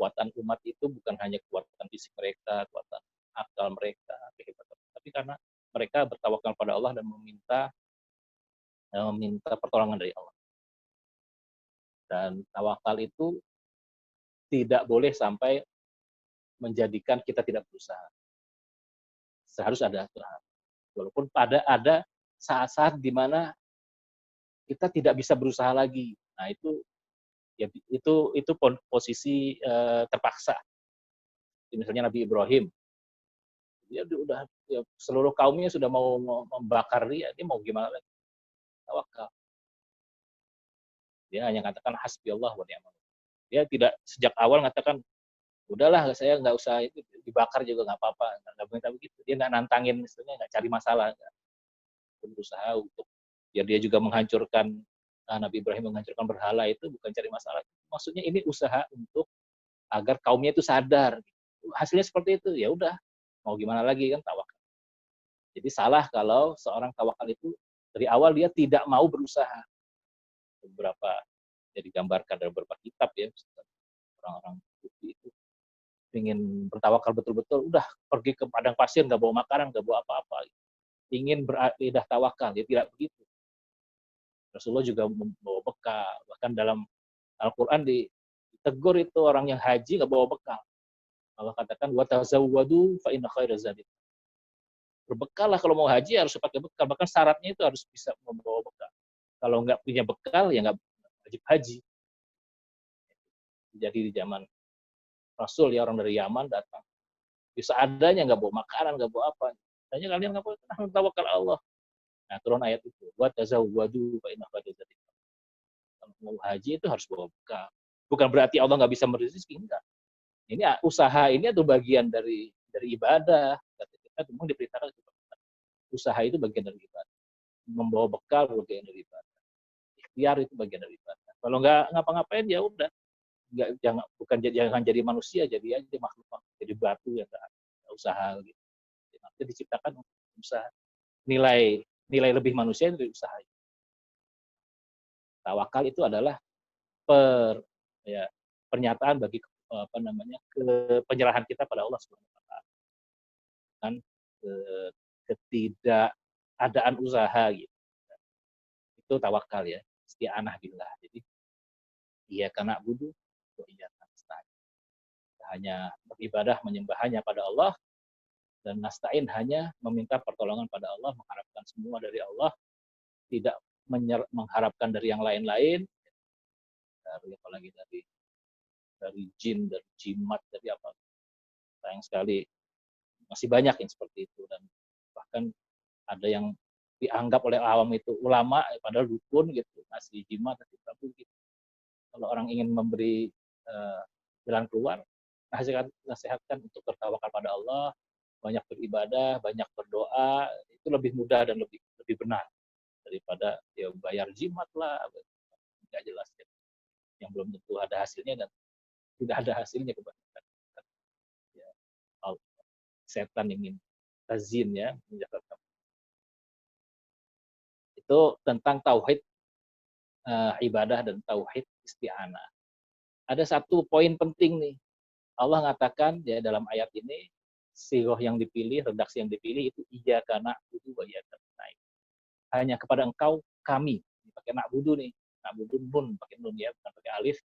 kekuatan umat itu bukan hanya kekuatan fisik mereka, kekuatan akal mereka, kehebatan, tapi karena mereka bertawakal pada Allah dan meminta pertolongan dari Allah. Dan tawakal itu tidak boleh sampai menjadikan kita tidak berusaha. Seharus ada aturan. Walaupun ada saat-saat di mana kita tidak bisa berusaha lagi. Nah, itu posisi terpaksa. Misalnya Nabi Ibrahim, dia udah ya, seluruh kaumnya sudah mau membakar dia mau gimana lagi? Tawakal. Dia hanya katakan hasbi Allah wa ni'mal. Dia tidak sejak awal mengatakan udahlah saya nggak usah itu dibakar juga nggak apa-apa, nggak minta begitu. Dia nggak nantangin, istilahnya nggak cari masalah, nggak berusaha untuk biar dia juga menghancurkan Nabi Ibrahim menghancurkan berhala itu bukan cari masalah. Maksudnya ini usaha untuk agar kaumnya itu sadar. Hasilnya seperti itu, ya udah mau gimana lagi kan tawakal. Jadi salah kalau seorang tawakal itu dari awal dia tidak mau berusaha. Beberapa jadi digambarkan dalam beberapa kitab ya, orang-orang sufi itu ingin bertawakal betul-betul, udah pergi ke padang pasir nggak bawa makanan, nggak bawa apa-apa, ingin beribadah tawakal, dia tidak begitu. Rasulullah juga membawa bekal, bahkan dalam Al-Quran ditegur itu orang yang haji nggak bawa bekal. Allah katakan wa tazawwadu fa inna khairaz zadi. Berbekal lah kalau mau haji harus pakai bekal, bahkan syaratnya itu harus bisa membawa bekal. Kalau nggak punya bekal ya nggak wajib haji. Jadi di zaman Rasul ya orang dari Yaman datang, bisa adanya nggak bawa makanan, nggak bawa apa. Tanya kalian nggak bawa, tawakal Allah. Nah turun ayat itu, wa tazawwadu fa inna khairaz zadi. Kalau mau haji itu harus bawa bekal. Bukan berarti Allah nggak bisa merizki, enggak. Ini usaha ini adalah bagian dari ibadah. Kita memang diperintahkan usaha itu bagian dari ibadah. Membawa bekal bagian dari ibadah. Ikhtiar itu bagian dari ibadah. Kalau nggak ngapa-ngapain ya udah, jangan jadi manusia, jadi aja makhluk, jadi batu yang nggak usaha gitu. Nanti diciptakan untuk usaha. Nilai lebih manusia dari usaha. Tawakal itu adalah pernyataan bagi penyerahan kita pada Allah Subhanahu wa taala. Kan ketidakadaan usaha gitu. Itu tawakal ya, isti'anah billah. Jadi iya karena budu, iya nasta'in. Hanya beribadah menyembah hanya pada Allah dan nasta'in hanya meminta pertolongan pada Allah, mengharapkan semua dari Allah, tidak mengharapkan dari yang lain-lain, dari apalagi dari jin, dari jimat, dari apa. Sayang sekali masih banyak yang seperti itu dan bahkan ada yang dianggap oleh awam itu ulama padahal dukun gitu, ngasih jimat gitu. Kalau orang ingin memberi jalan keluar, nasihatkan untuk bertawakal pada Allah, banyak beribadah, banyak berdoa, itu lebih mudah dan lebih benar daripada ya bayar jimat lah, nggak jelas ya. Yang belum tentu ada hasilnya dan tidak ada hasilnya kebanyakan. Ya, setan ingin tazin ya, menjatuhkan. Itu tentang tauhid ibadah dan tauhid isti'anah. Ada satu poin penting nih. Allah mengatakan ya dalam ayat ini, sighah yang dipilih, redaksi yang dipilih itu iyyaka na'budu wa iyyaka nasta'in. Hanya kepada engkau kami. Pakai na'budu nih. Na'budu nun, pakai nun ya, bukan pakai alif.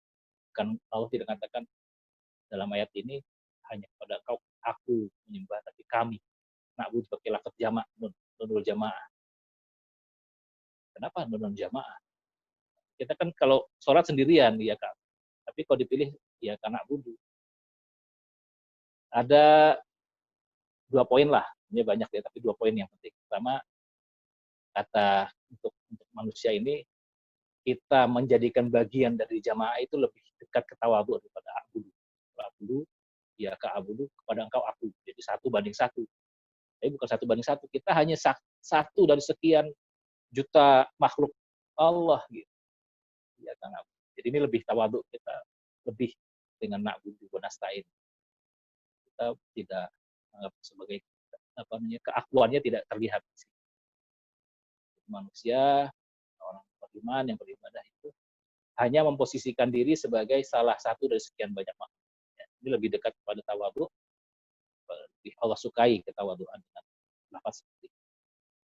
Kan Allah tidak katakan dalam ayat ini hanya kepada engkau aku menyembah, tapi kami. Na'budu pakai lafaz jama' nun, nunul jamaah. Kenapa nunul jamaah? Kita kan kalau sholat sendirian ya Kak. Tapi kalau dipilih ya karena budu. Ada 2 poin lah, ini banyak ya, tapi 2 poin yang penting. Pertama, kata untuk manusia ini, kita menjadikan bagian dari jamaah itu lebih dekat ke tawadhu daripada abudu. Abudu, ya ke abudu, kepada engkau aku. Jadi 1:1. Tapi bukan 1:1, kita hanya satu dari sekian juta makhluk Allah gitu. Ya, karena jadi ini lebih tawadhu kita, lebih dengan na'budu wa nasta'in. Kita tidak sebagai keakuannya tidak terlihat. Manusia, orang beriman yang beribadah itu hanya memposisikan diri sebagai salah satu dari sekian banyak makhluk. Ini lebih dekat pada tawadhu. Allah sukai ketawaduan dengan lafaz seperti itu.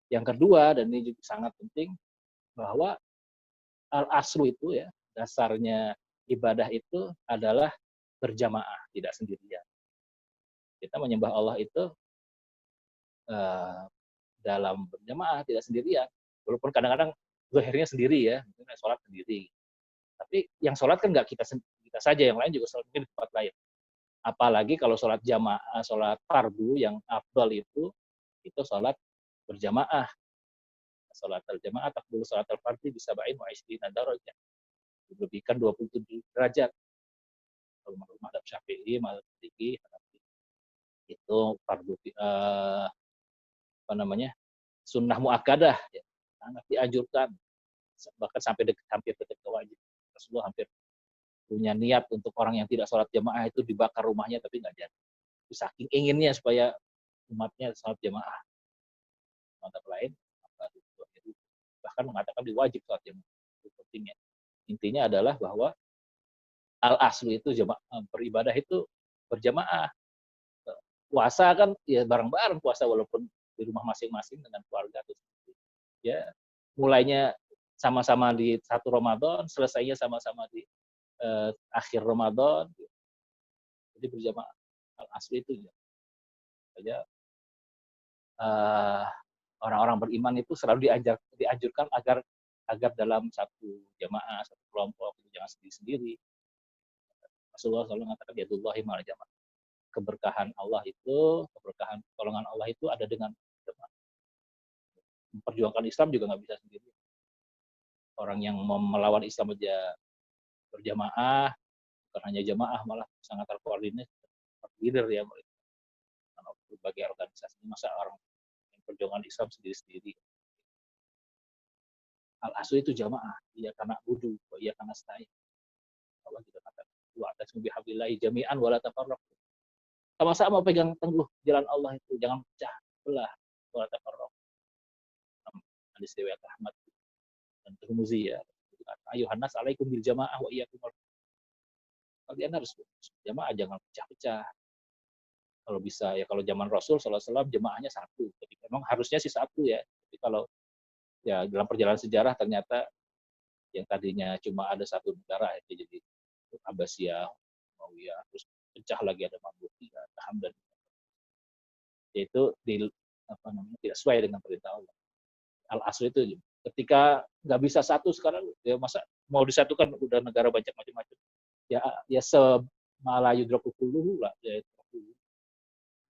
Yang kedua, dan ini juga sangat penting, bahwa al-aslu itu ya, dasarnya ibadah itu adalah berjamaah, tidak sendirian. Kita menyembah Allah itu dalam berjamaah, tidak sendirian. Walaupun kadang-kadang zahirnya sendiri ya, mungkin sholat sendiri. Tapi yang sholat kan nggak kita saja, yang lain juga sholat mungkin di tempat lain. Apalagi kalau sholat jamaah, sholat fardu yang afdal itu sholat berjamaah. Sholat al-jamaah takbul sholat al-fardhi bisa ba'in wa isdina darajah. Dilebihkan 27 derajat. Kalau menurut mazhab Syafi'i, mazhab Maliki, itu fardu sunnah muakkadah ya. Sangat dianjurkan, bahkan sampai hampir dekat ke wajib. Rasulullah hampir punya niat untuk orang yang tidak sholat jamaah itu dibakar rumahnya, tapi nggak jadi. Saking inginnya supaya umatnya sholat jamaah. Mazhab lain bahkan mengatakan diwajib sholat jamaah. Itu pentingnya. Intinya adalah bahwa al-aslu itu beribadah itu berjamaah. Puasa kan ya bareng-bareng puasa, walaupun di rumah masing-masing dengan keluarga itu. Ya, mulainya sama-sama di satu Ramadan, selesainya sama-sama di akhir Ramadan. Jadi berjamaah al-aslu itu ya. Orang-orang beriman itu selalu dianjurkan agar dalam satu jamaah, satu kelompok, jangan sendiri-sendiri. Rasulullah selalu mengatakan yadullahi ma'al jamaah. Keberkahan Allah itu, keberkahan pertolongan Allah itu ada dengan jamaah. Memperjuangkan Islam juga nggak bisa sendiri. Orang yang melawan Islam aja berjamaah, bukan hanya jamaah, malah sangat terkoordinir, tergilir ya berbagai organisasi. Masa orang yang perjuangan Islam sendiri-sendiri. Al-aslu itu jamaah, iya karena wudu, iya karena stain. Allah juga katakan, wa'tasimu bihablillahi jami'an wa la tafarraqu. Sama-sama pegang teguh jalan Allah itu, jangan pecah belah, wa la tafarraqu. Hadis riwayat Ahmad dan Tirmizi ya. Ayuhan nas alaikum bil jamaah wa iyyakum. Kalian harus jamaah, jangan pecah-pecah. Kalau bisa ya, kalau zaman Rasul sallallahu alaihi wasallam jamaahnya satu. Jadi memang harusnya sih satu ya. Tapi kalau ya dalam perjalanan sejarah ternyata yang tadinya cuma ada satu negara itu jadi Abbasiyah, Umayyah, terus pecah lagi ada Mamlukiyah, Hamdan. Yaitu tidak sesuai dengan perintah Allah. Al-aslu itu ketika nggak bisa satu sekarang ya, masa mau disatukan udah negara banyak macam-macam. Ya semala yudraku kulluhu lah ya,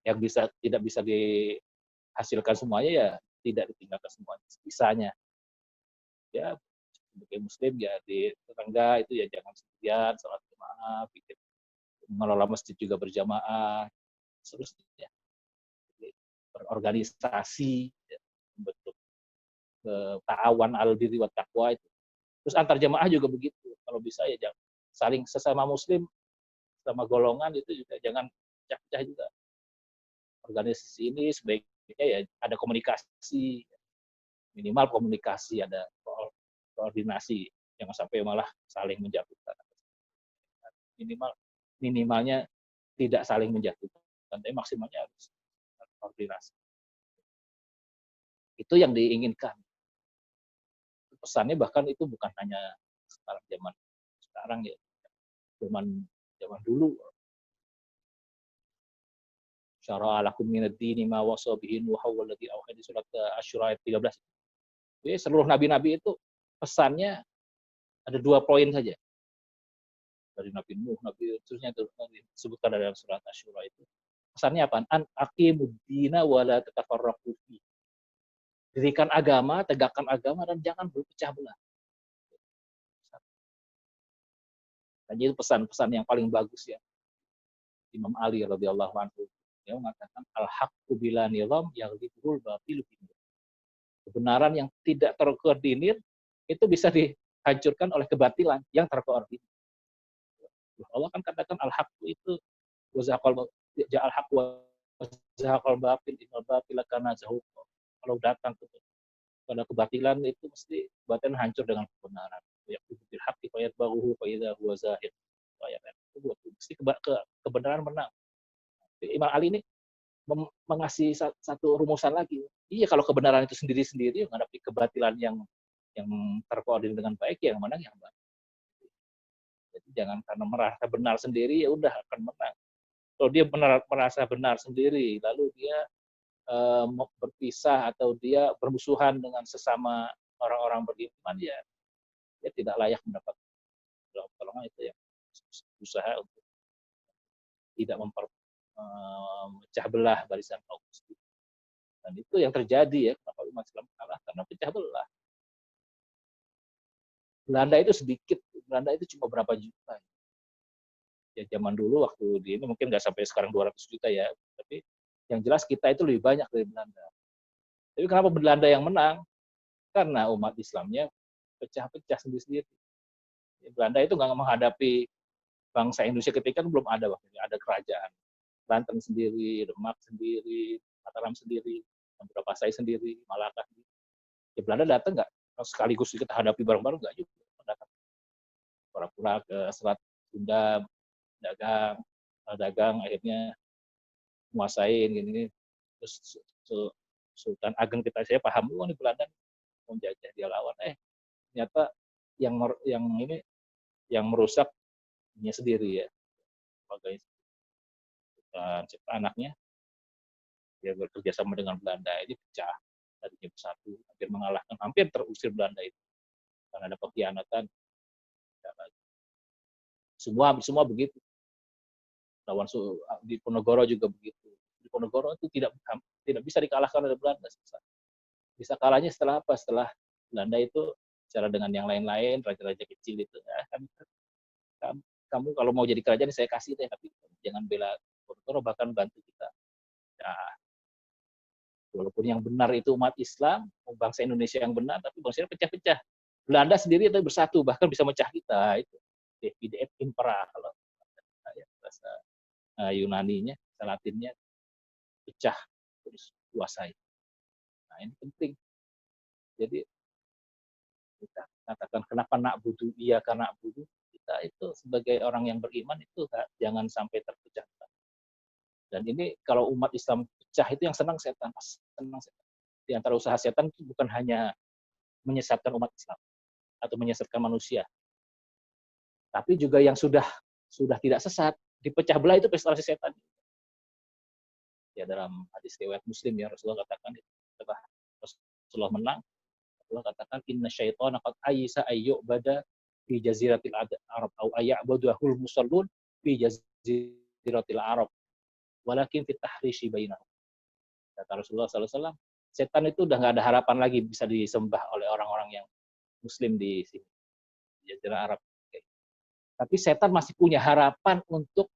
yang tidak bisa dihasilkan semuanya ya tidak ditinggalkan semuanya. Bisanya ya sebagai muslim ya di tetangga itu ya jangan sendirian, sholat jamaah, bikin mengelola masjid juga berjamaah, seterusnya. Berorganisasi, ya, membentuk ta'awan al birri wat taqwa itu. Terus antar jamaah juga begitu. Kalau bisa ya jangan saling sesama muslim, sama golongan itu juga jangan pecah-pecah juga. Organisasi ini sebaiknya ya ada komunikasi, minimal komunikasi, ada koordinasi, jangan sampai malah saling menjatuhkan. Minimalnya tidak saling menjatuhkan, tapi maksimalnya harus koordinasi. Itu yang diinginkan. Pesannya bahkan itu bukan hanya zaman sekarang ya, zaman dulu. Syara'a lakum minad dini ma wasa bihi Nuhan walladzi auhayna di surat Asy-Syura ayat 13. Jadi seluruh nabi-nabi itu pesannya ada 2 poin saja. Dari Nabi Nuh, Nabi terusnya itu disebutkan dalam surat Asy-Syura itu. Pesannya apa? An aqimuddina wa la tatafarraqu fi. Dirikan agama, tegakkan agama dan jangan berpecah belah. Dan itu pesan-pesan yang paling bagus ya. Imam Ali radhiyallahu anhu dia mengatakan al-haqqu bila nizam yaghlibul batil bin. Kebenaran yang tidak terkoordinir itu bisa dihancurkan oleh kebatilan yang terkoordinir. Allah kan katakan al-haqqu itu wazaqal ja'al haqqu wa zaqal batil innal batila kana zahuqa. Kalau datang pada kebatilan itu mesti kebatilan hancur dengan kebenaran. Ya bil haqqi fa yatbaghu fa idza huwa zahir. ayat-ayat itu mesti kebenaran menang. Imam Ali ini mengasih satu rumusan lagi. Iya, kalau kebenaran itu sendiri-sendiri menghadapi kebatilan yang terkoordinir dengan baik, yang menang yang baik. Jadi jangan karena merasa benar sendiri ya udah akan menang. Kalau dia merasa benar sendiri, lalu dia berpisah atau dia bermusuhan dengan sesama orang-orang beriman, ya dia tidak layak mendapat pertolongan. Itu yang usaha untuk tidak memecah belah barisan kaum muslim. Dan itu yang terjadi ya, kenapa umat Islam kalah, karena pecah belah. Belanda itu sedikit, Belanda itu cuma berapa juta. Ya zaman dulu waktu di ini mungkin nggak sampai sekarang 200 juta ya, tapi yang jelas kita itu lebih banyak dari Belanda. Tapi kenapa Belanda yang menang? Karena umat Islamnya pecah-pecah sendiri-sendiri. Belanda itu nggak menghadapi bangsa Indonesia ketika belum ada waktu itu. Ada kerajaan. Banten sendiri, Demak sendiri, Mataram sendiri, beberapa saya sendiri, Malaka sendiri. Ya Belanda datang nggak sekaligus kita hadapi bareng-bareng, nggak juga. Datang pura-pura ke Selat Sunda, dagang akhirnya menguasain gini. Terus Sultan Ageng kita, saya paham, oh ini Belanda mau jajah, dia lawan. Ternyata yang ini yang merusak dia sendiri ya, sebagai anaknya dia bekerja sama dengan Belanda, ini pecah, tadinya bersatu, hampir terusir Belanda itu karena ada pengkhianatan. Semua begitu. Lawan di Ponorogo juga begitu. Di Ponorogo itu tidak bisa dikalahkan oleh Belanda. Bisa kalahnya setelah apa? Setelah Belanda itu bicara dengan yang lain-lain, raja-raja kecil itu. Kamu kalau mau jadi kerajaan saya kasih deh, tapi jangan bela Ponorogo, bahkan bantu kita. Nah, walaupun yang benar itu umat Islam, bangsa Indonesia yang benar, tapi bangsa pecah-pecah. Belanda sendiri itu bersatu, bahkan bisa mecah kita. Itu Divide et Impera kalau bahasa Yunaninya, Latinnya, pecah terus kuasai. Nah ini penting. Jadi kita katakan kenapa nak butuh iya karena butuh, kita itu sebagai orang yang beriman itu jangan sampai terpecah. Dan ini kalau umat Islam pecah itu yang senang setan. Di antara usaha setan itu bukan hanya menyesatkan umat Islam atau menyesatkan manusia, tapi juga yang sudah tidak sesat, dipecah belah itu pesta setan. Ya dalam hadis riwayat Muslim ya, Rasulullah katakan setelah Rasulullah menang, Rasulullah katakan inna syaitana qad ayisa ayyubada fi jaziratil arab au ayyabudahul musallun fi jaziratil arab walakin fit tahrishi bainahum. Kata Rasulullah SAW, setan itu udah nggak ada harapan lagi bisa disembah oleh orang-orang yang Muslim di sini, di Jazirah Arab. Tapi setan masih punya harapan untuk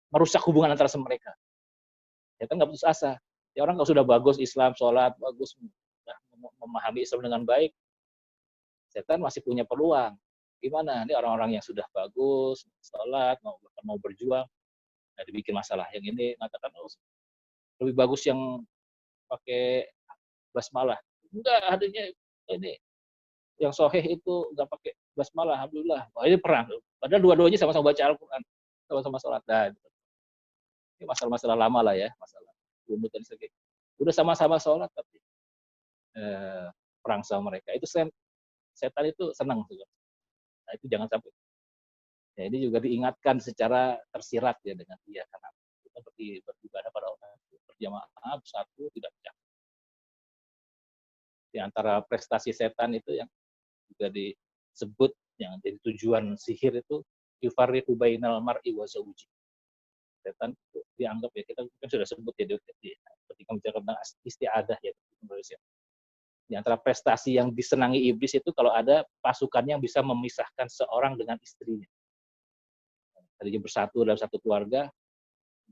merusak hubungan antara mereka. Setan nggak putus asa. Ya orang kalau sudah bagus Islam, sholat, bagus, memahami Islam dengan baik, setan masih punya peluang. Gimana? Ini orang-orang yang sudah bagus, sholat, mau berjuang, nah dibikin masalah. Yang ini mengatakan, oh, lebih bagus yang pakai basmalah. Enggak, adanya ini yang soheh itu enggak pakai basmalah, alhamdulillah. Wah, ini perang. Padahal dua-duanya sama-sama baca Al-Quran, sama-sama sholat. Nah, ini masalah-masalah lama lah ya, masalah bunut dan sebagainya. Udah sama-sama sholat, tapi perang sama mereka. Itu setan itu senang. Nah, itu jangan sampai. Ya, ini juga diingatkan secara tersirat ya dengan dia, karena kita beribadah pada Allah berjamaah, bersatu, tidak pecah. Di antara prestasi setan itu yang juga disebut yang jadi tujuan sihir itu yufarriqu bainal mar'i wa zawji. Setan itu dianggap ya, kita kan sudah sebut ya ketika bicara tentang isti'adah ya Indonesia. Di antara prestasi yang disenangi iblis itu kalau ada pasukan yang bisa memisahkan seorang dengan istrinya. Tadinya bersatu dalam satu keluarga,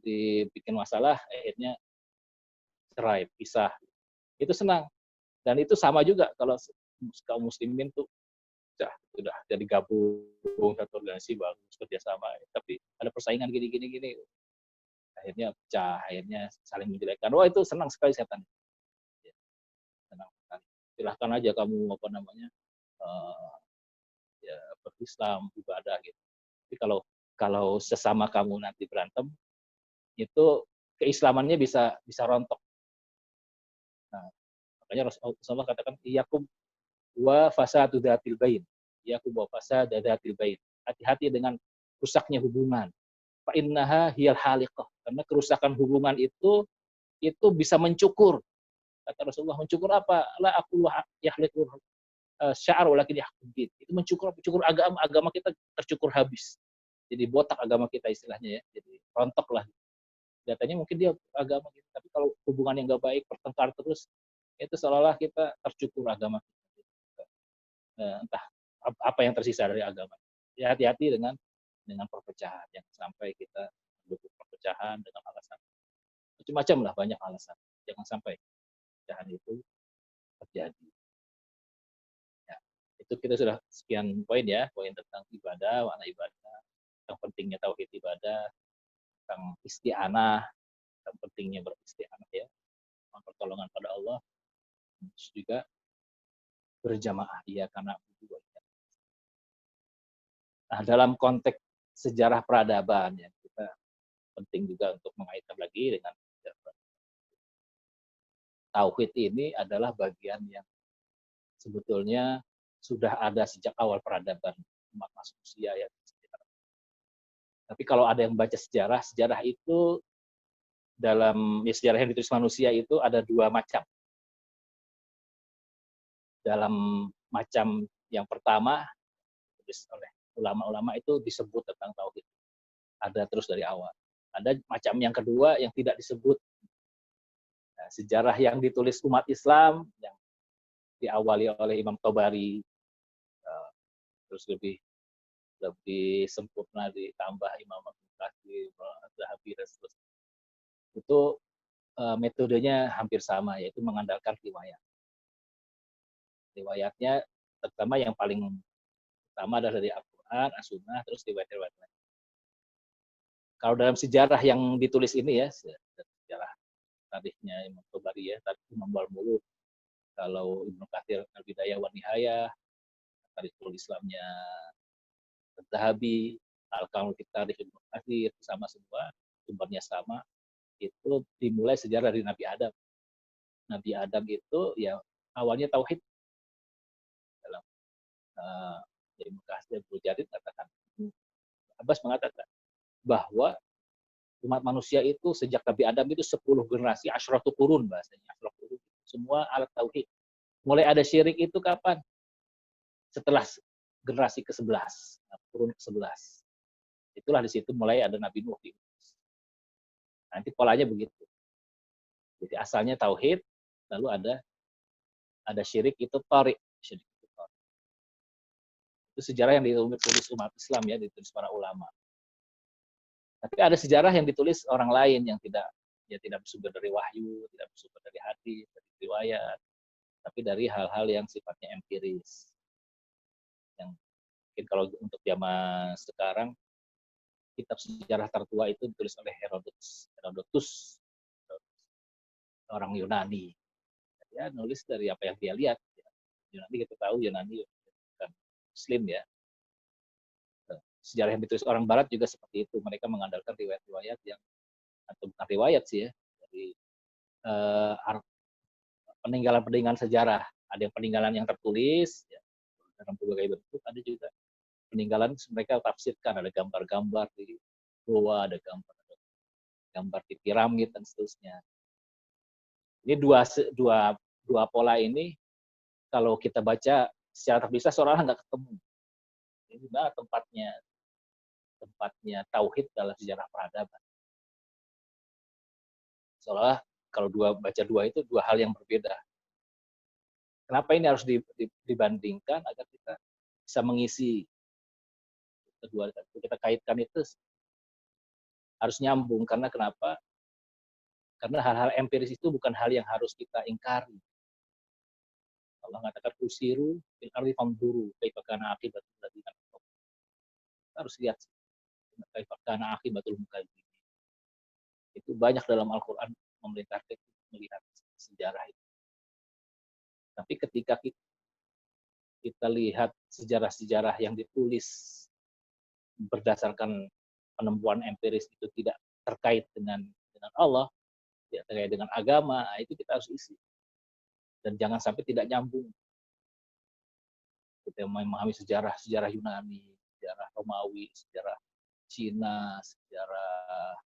dibikin masalah, akhirnya cerai, pisah. Itu senang. Dan itu sama juga kalau kaum muslimin tuh sudah jadi gabung satu organisasi bagus kerjasama, tapi ada persaingan gini, akhirnya pecah, akhirnya saling menjelekkan. Wah itu senang sekali setan. Senang sekali. Silahkan aja kamu ya berislam ibadah gitu. Tapi kalau Kalau sesama kamu nanti berantem, itu keislamannya bisa rontok. Nah, makanya Rasulullah katakan, "Iyyakum wa fasadu dzatil bain." Iyyakum wa fasadu dzatil bain. Hati-hati dengan rusaknya hubungan. Fa innaha hiyal haliqah. Karena kerusakan hubungan itu bisa mencukur. Kata Rasulullah, mencukur apa? La aqulu yahliqu sya'ar walakin yahkum din. Itu mencukur agama kita tercukur habis. Jadi botak agama kita istilahnya ya. Jadi rontok lah. Katanya mungkin dia agama kita, tapi kalau hubungan yang nggak baik, pertengkar terus, itu seolah-olah kita tercukur agama kita. Entah apa yang tersisa dari agama. Ya, hati-hati dengan perpecahan, yang sampai kita mendukung perpecahan dengan alasan macam-macam lah, banyak alasan. Jangan sampai perpecahan itu terjadi. Ya, itu kita sudah sekian poin ya, poin tentang ibadah, makna ibadah, tentang pentingnya tauhid ibadah, tentang isti'anah, tentang pentingnya beristi'anah ya, pertolongan pada Allah, terus juga berjamaah ya karena berdua. Nah, dalam konteks sejarah peradaban ya, kita penting juga untuk mengaitkan lagi dengan tauhid ini adalah bagian yang sebetulnya sudah ada sejak awal peradaban umat manusia ya. Tapi kalau ada yang baca sejarah, sejarah itu dalam ya, sejarah yang ditulis manusia itu ada dua macam. Dalam macam yang pertama ditulis oleh ulama-ulama itu disebut tentang tauhid. Ada terus dari awal. Ada macam yang kedua yang tidak disebut. Nah, sejarah yang ditulis umat Islam yang diawali oleh Imam Tobari, terus lebih sempurna ditambah Imam Ibnu Katsir, Zahabi dan seterusnya. Itu metodenya hampir sama, yaitu mengandalkan riwayat. Riwayatnya terutama yang paling utama adalah dari Al-Quran, As-Sunnah, terus riwayat-riwayat lain. Kalau dalam sejarah yang ditulis ini ya, sejarah tarikhnya Imam Tobari ya, tarikh Imam Al-Muluk, kalau Ibnu Katsir Al-Bidayah wa Nihayah, tarikhul Islamnya Zahabi, Al-Kamul fi Tarikh Ibnu Katsir, sama semua, sumbernya sama, itu dimulai sejarah dari Nabi Adam. Nabi Adam itu ya awalnya tauhid. Dalam Ibnu Katsir Al-Jarid katakan, Abbas mengatakan bahwa umat manusia itu sejak Nabi Adam itu 10 generasi, asyratu qurun bahasanya, asyratu qurun, semua alat tauhid. Mulai ada syirik itu kapan? Setelah generasi ke-11, turun ke-11. Itulah di situ mulai ada Nabi Nuh. Nanti polanya begitu. Jadi asalnya tauhid, lalu ada syirik itu tarik. Itu sejarah yang ditulis umat Islam ya, ditulis para ulama. Tapi ada sejarah yang ditulis orang lain yang tidak bersumber dari wahyu, tidak bersumber dari hadis, dari riwayat, tapi dari hal-hal yang sifatnya empiris. Yang mungkin kalau untuk zaman sekarang, kitab sejarah tertua itu ditulis oleh Herodotus, orang Yunani. Ya, nulis dari apa yang dia lihat. Yunani kita tahu Yunani bukan Muslim ya. Sejarah yang ditulis orang Barat juga seperti itu. Mereka mengandalkan riwayat-riwayat yang, atau bukan riwayat sih ya, dari peninggalan-peninggalan sejarah. Ada yang peninggalan yang tertulis ya, dalam berbagai bentuk, ada juga peninggalan mereka tafsirkan, ada gambar-gambar di goa, ada gambar di piramid dan seterusnya. Ini dua pola ini kalau kita baca secara terpisah seolah-olah nggak ketemu. Ini adalah tempatnya tauhid dalam sejarah peradaban. Seolah kalau baca dua itu dua hal yang berbeda. Kenapa ini harus dibandingkan agar kita bisa mengisi kedua, kita kaitkan itu harus nyambung. Karena kenapa? Karena hal-hal empiris itu bukan hal yang harus kita ingkari. Allah mengatakan usiru fil ardi fanzuru kaifa kana aqibatul ladzina kafaru. Harus lihat kaifa kana aqibatul mukadzibin. Itu banyak dalam Al-Qur'an memerintahkan melihat sejarah itu. Tapi ketika kita lihat sejarah-sejarah yang ditulis berdasarkan penemuan empiris itu tidak terkait dengan Allah, tidak terkait dengan agama, itu kita harus isi. Dan jangan sampai tidak nyambung. Kita memahami sejarah Yunani, sejarah Romawi, sejarah Cina, sejarah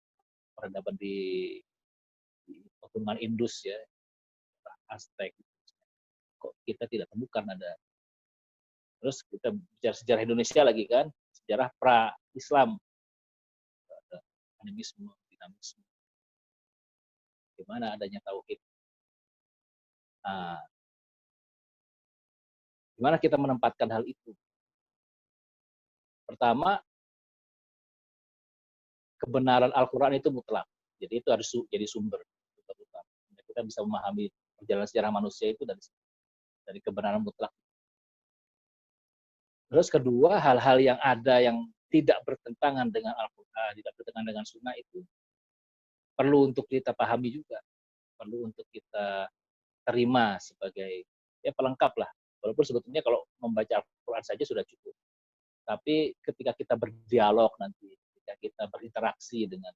peradaban di pegunungan Indus ya, Aztec. Kok kita tidak temukan ada. Terus kita bicara sejarah Indonesia lagi kan, sejarah pra-Islam, ada animisme, dinamisme, gimana adanya tauhid. Nah, gimana kita menempatkan hal itu? Pertama, kebenaran Al-Quran itu mutlak. Jadi itu harus jadi sumber. Kita bisa memahami perjalanan sejarah manusia itu dari kebenaran mutlak. Terus kedua, hal-hal yang ada yang tidak bertentangan dengan Al-Quran, tidak bertentangan dengan Sunnah itu perlu untuk kita pahami juga. Perlu untuk kita terima sebagai ya pelengkap lah. Walaupun sebetulnya kalau membaca Al-Quran saja sudah cukup. Tapi ketika kita berdialog nanti, ketika kita berinteraksi dengan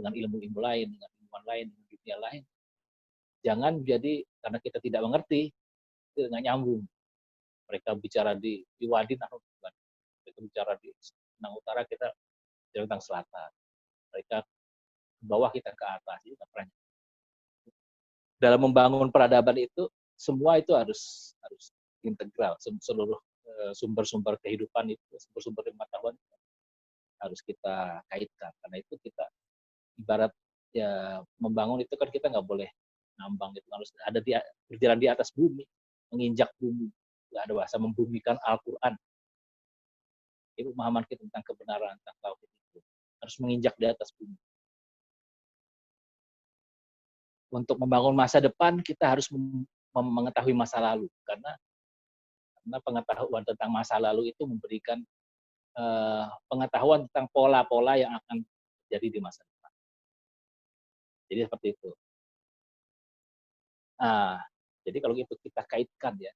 ilmu-ilmu lain, dengan ilmuwan lain, dengan dunia lain, jangan jadi karena kita tidak mengerti, itu nggak nyambung. Mereka bicara di Wadin, mereka bicara di Minang Utara, kita bicara tentang selatan. Mereka ke bawah, kita ke atas. Jadi dalam membangun peradaban itu, semua itu harus integral. Seluruh sumber-sumber kehidupan itu, sumber-sumber pengetahuan harus kita kaitkan. Karena itu kita ibarat ya membangun itu kan kita nggak boleh ngambang, itu harus ada berjalan di atas bumi, menginjak bumi. Nggak ada bahasa membumikan Al-Quran. Itu pemahaman kita tentang kebenaran, tentang tauhid itu harus menginjak di atas bumi. Untuk membangun masa depan, kita harus mengetahui masa lalu, karena pengetahuan tentang masa lalu itu memberikan pengetahuan tentang pola-pola yang akan terjadi di masa depan. Jadi seperti itu. Nah, jadi kalau itu kita kaitkan ya,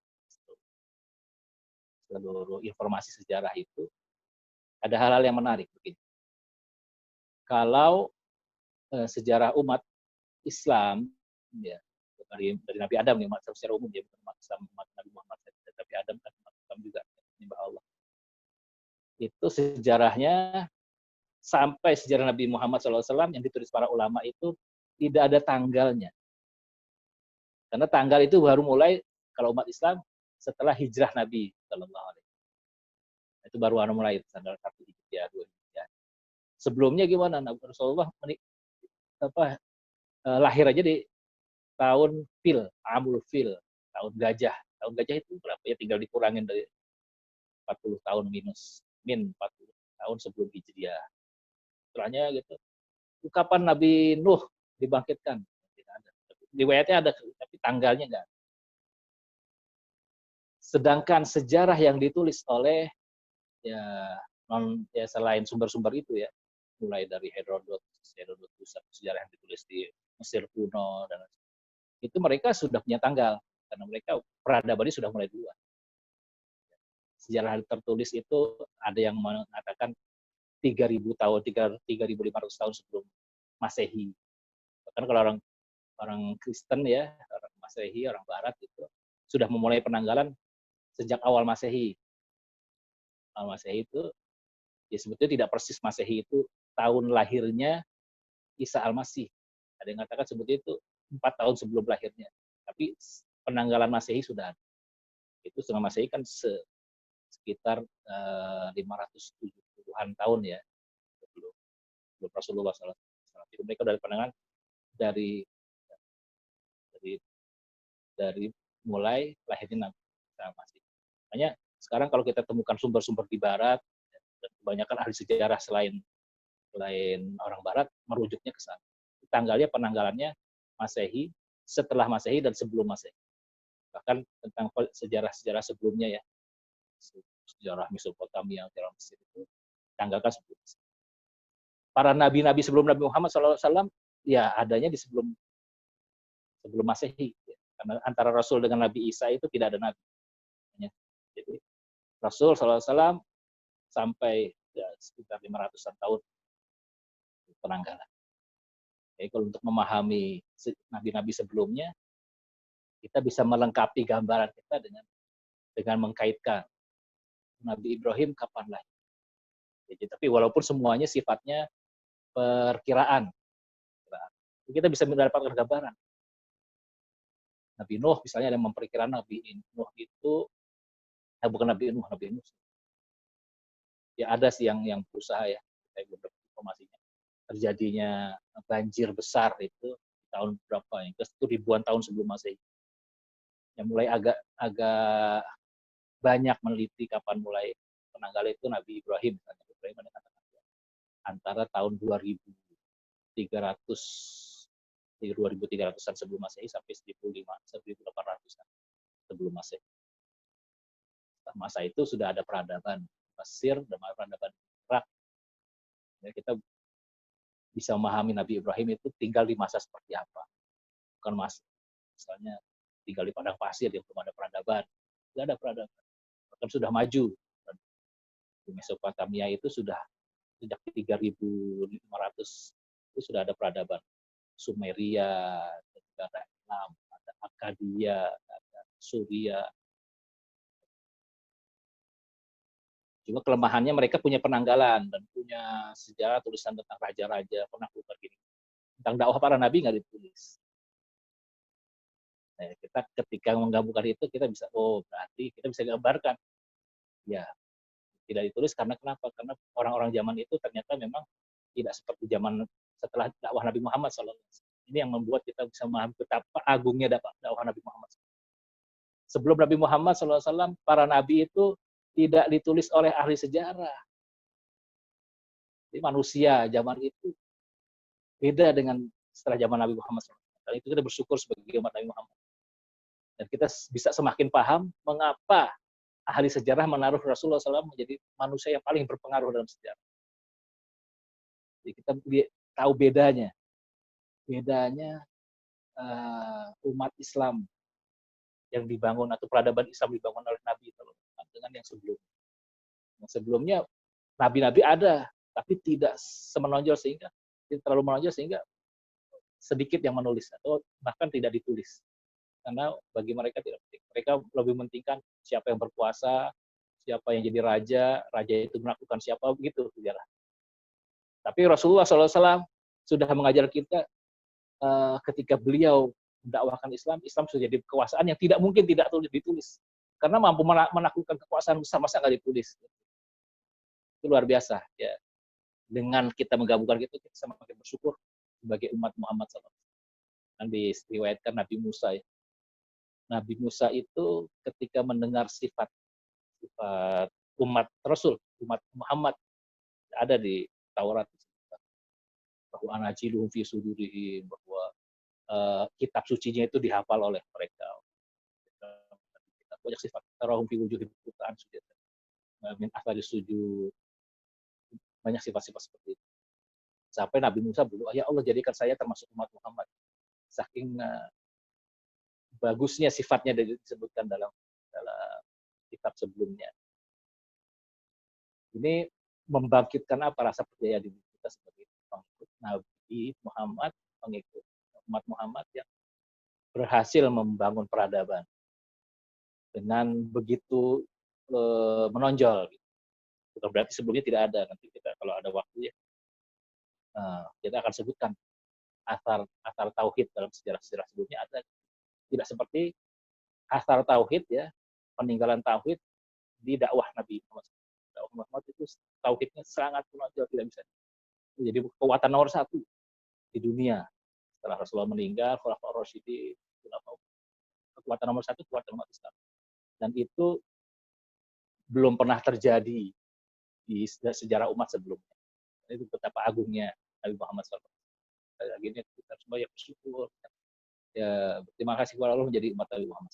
seluruh informasi sejarah itu, ada hal-hal yang menarik begini. Kalau sejarah umat Islam, ya dari Nabi Adam nih, umat secara umum ya, bukan umat Islam, umat Nabi Muhammad, tapi Adam kan umat Islam juga, menyembah Allah. Itu sejarahnya sampai sejarah Nabi Muhammad SAW yang ditulis para ulama itu tidak ada tanggalnya. Karena tanggal itu baru mulai kalau umat Islam setelah hijrah Nabi SAW. Itu baru mulai tanggal 1 Hijriah, 2 Hijriah. Sebelumnya gimana? Nabi Rasulullah lahir aja di tahun Fil, Amul Fil, tahun gajah. Tahun gajah itu berapa ya? Tinggal dikurangin dari 40 tahun min 40 tahun sebelum Hijriah. Setelahnya gitu. Kapan Nabi Nuh dibangkitkan? Tidak ada. Riwayatnya ada, tapi tanggalnya enggak. Sedangkan sejarah yang ditulis oleh ya selain sumber-sumber itu ya, mulai dari Herodotus sejarah yang ditulis di Mesir kuno dan itu mereka sudah punya tanggal karena mereka peradabannya sudah mulai duluan. Sejarah tertulis itu ada yang mengatakan 3.000 tahun, 3.500 tahun sebelum Masehi. Bahkan kalau orang Kristen ya, orang Masehi, orang Barat itu sudah memulai penanggalan sejak awal Masehi. Awal Masehi itu ya sebetulnya tidak persis Masehi itu tahun lahirnya Isa Al-Masih. Ada yang mengatakan sebetulnya itu 4 tahun sebelum lahirnya. Tapi penanggalan Masehi sudah ada. Itu setengah Masehi kan sekitar 570-an tahun ya sebelum Rasulullah SAW. Jadi mereka dari pandangan dari mulai lahirnya Nabi Isa Al-Masih. Makanya sekarang kalau kita temukan sumber-sumber di Barat, dan kebanyakan ahli sejarah selain orang Barat merujuknya ke sana. Tanggalnya penanggalannya Masehi, setelah Masehi dan sebelum Masehi. Bahkan tentang sejarah-sejarah sebelumnya ya, sejarah Mesopotamia, sejarah Mesir itu tanggalkan sebelum Masehi. Para nabi-nabi sebelum Nabi Muhammad SAW ya adanya di sebelum Masehi. Karena antara Rasul dengan Nabi Isa itu tidak ada nabi. Jadi Rasul SAW sampai ya, sekitar 500-an tahun penanggalan. Jadi kalau untuk memahami nabi-nabi sebelumnya, kita bisa melengkapi gambaran kita dengan mengkaitkan Nabi Ibrahim kapan lahir. Jadi, tapi walaupun semuanya sifatnya perkiraan, kita bisa mendapatkan gambaran. Nabi Nuh misalnya ada yang memperkirakan Nabi Nuh itu, bukan Nabi Nuh, Nabi Nuh. Ya ada sih yang berusaha ya, saya belum dapat informasinya. Terjadinya banjir besar itu tahun berapa ya? Itu ribuan tahun sebelum Masehi. Yang mulai agak banyak meneliti kapan mulai penanggalan itu Nabi Ibrahim. Nabi Ibrahim antara tahun 2300-an sebelum Masehi sampai 1800-an sebelum Masehi. Masa itu sudah ada peradaban Mesir dan peradaban Irak. Ya, kita bisa memahami Nabi Ibrahim itu tinggal di masa seperti apa. Bukan misalnya tinggal di padang pasir yang belum ada peradaban. Tidak ada peradaban. Bahkan sudah maju. Di Mesopotamia itu sudah sejak 3500 itu sudah ada peradaban. Sumeria, ada Elam, ada Akkadia, ada Suria. Cuma kelemahannya mereka punya penanggalan dan punya sejarah tulisan tentang raja-raja penaklukkan gini. Tentang dakwah para nabi nggak ditulis. Nah, kita ketika menggabungkan itu kita bisa, berarti kita bisa gambarkan. Ya, tidak ditulis karena kenapa? Karena orang-orang zaman itu ternyata memang tidak seperti zaman setelah dakwah Nabi Muhammad SAW. Ini yang membuat kita bisa memahami betapa agungnya dakwah Nabi Muhammad. Sebelum Nabi Muhammad SAW, para nabi itu tidak ditulis oleh ahli sejarah. Jadi manusia zaman itu beda dengan setelah zaman Nabi Muhammad SAW. Dan itu kita bersyukur sebagai umat Nabi Muhammad. Dan kita bisa semakin paham mengapa ahli sejarah menaruh Rasulullah SAW menjadi manusia yang paling berpengaruh dalam sejarah. Jadi kita tahu bedanya umat Islam yang dibangun atau peradaban Islam dibangun oleh Nabi dengan yang sebelumnya. Yang sebelumnya nabi-nabi ada, tapi tidak semenonjol sehingga tidak terlalu menonjol sehingga sedikit yang menulis atau bahkan tidak ditulis. Karena bagi mereka tidak penting. Mereka lebih mementingkan siapa yang berkuasa, siapa yang jadi raja itu melakukan siapa, begitu sejarah. Tapi Rasulullah SAW sudah mengajar kita ketika beliau mendakwahkan Islam sudah jadi kekuasaan yang tidak mungkin tidak ditulis. Karena mampu menaklukkan kekuasaan besar, masa nggak ditulis. Itu luar biasa. Ya. Dengan kita menggabungkan itu, kita semakin bersyukur sebagai umat Muhammad SAW. Dan diriwayatkan Nabi Musa. Ya. Nabi Musa itu ketika mendengar sifat umat Rasul, umat Muhammad, ada di Taurat. Bahwa anajiluhum fi sudurihim, bahwa kitab sucinya itu dihafal oleh mereka. Banyak sifat. Tarahum fi wujuhim bukaan sujud. Min athari sujud. Banyak sifat-sifat seperti itu. Sampai Nabi Musa berdoa, ya Allah jadikan saya termasuk umat Muhammad. Saking bagusnya sifatnya disebutkan dalam kitab sebelumnya. Ini membangkitkan apa rasa percaya diri kita sebagai pengikut Nabi Muhammad, pengikut umat Muhammad yang berhasil membangun peradaban dengan begitu menonjol. Bukan berarti sebelumnya tidak ada. Nanti kita kalau ada waktu ya kita akan sebutkan asar tauhid dalam sejarah-sejarah sebelumnya ada. Tidak seperti asar tauhid ya, peninggalan tauhid di dakwah Nabi Muhammad. Dakwah Muhammad itu tauhidnya sangat menonjol, tidak bisa. Jadi kekuatan nomor 1 di dunia. Setelah Rasulullah meninggal, Khulafaur Rasyidin, kekuatan nomor 1 kekuatan umat Islam. Dan itu belum pernah terjadi di sejarah umat sebelumnya. Itu betapa agungnya Nabi Muhammad SAW. Lagi ini kita semua ya bersyukur. Ya, terima kasih kepada Allah menjadi umat Nabi Muhammad.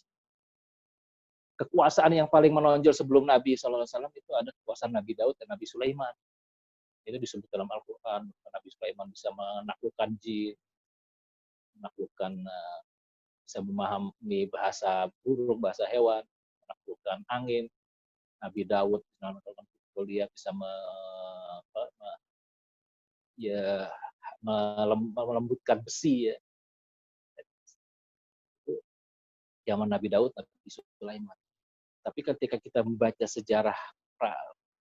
Kekuasaan yang paling menonjol sebelum Nabi SAW itu ada kekuasaan Nabi Daud dan Nabi Sulaiman. Itu disebut dalam Al-Quran. Nabi Sulaiman bisa menaklukkan jin, bisa memahami bahasa burung, bahasa hewan, menaklukkan angin. Nabi Daud dia bisa melembutkan besi ya. Itu zaman Nabi Daud, Nabi Sulaiman. Tapi ketika kita membaca sejarah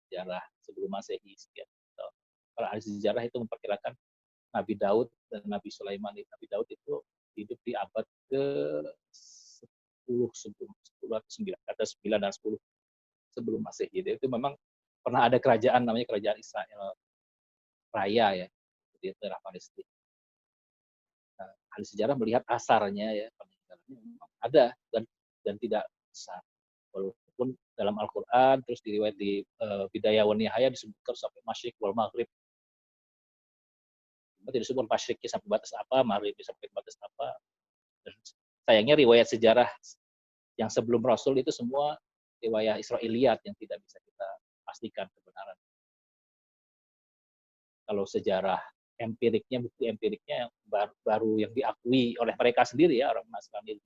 sejarah sebelum Masehi, para ahli sejarah itu memperkirakan Nabi Daud dan Nabi Sulaiman. Nabi Daud itu hidup di abad ke 10 sebelum 10 atau 9, kata 9 dan 10 sebelum Masehi. Itu memang pernah ada kerajaan namanya kerajaan Israel Raya ya di daerah Palestina. Nah, ahli sejarah melihat asarnya ya peninggalannya memang ada dan tidak besar. Walaupun dalam Al-Quran terus diriwayat di Bidayah wa Nihayah disebutkan sampai Masyriq wal Maghrib. Tidak disebut Masyriqnya sampai batas apa, Maghrib sampai batas apa. Dan sayangnya riwayat sejarah yang sebelum Rasul itu semua riwayat Israiliyat yang tidak bisa kita pastikan kebenaran. Kalau sejarah empiriknya, bukti empiriknya yang baru yang diakui oleh mereka sendiri ya, orang Nasrani.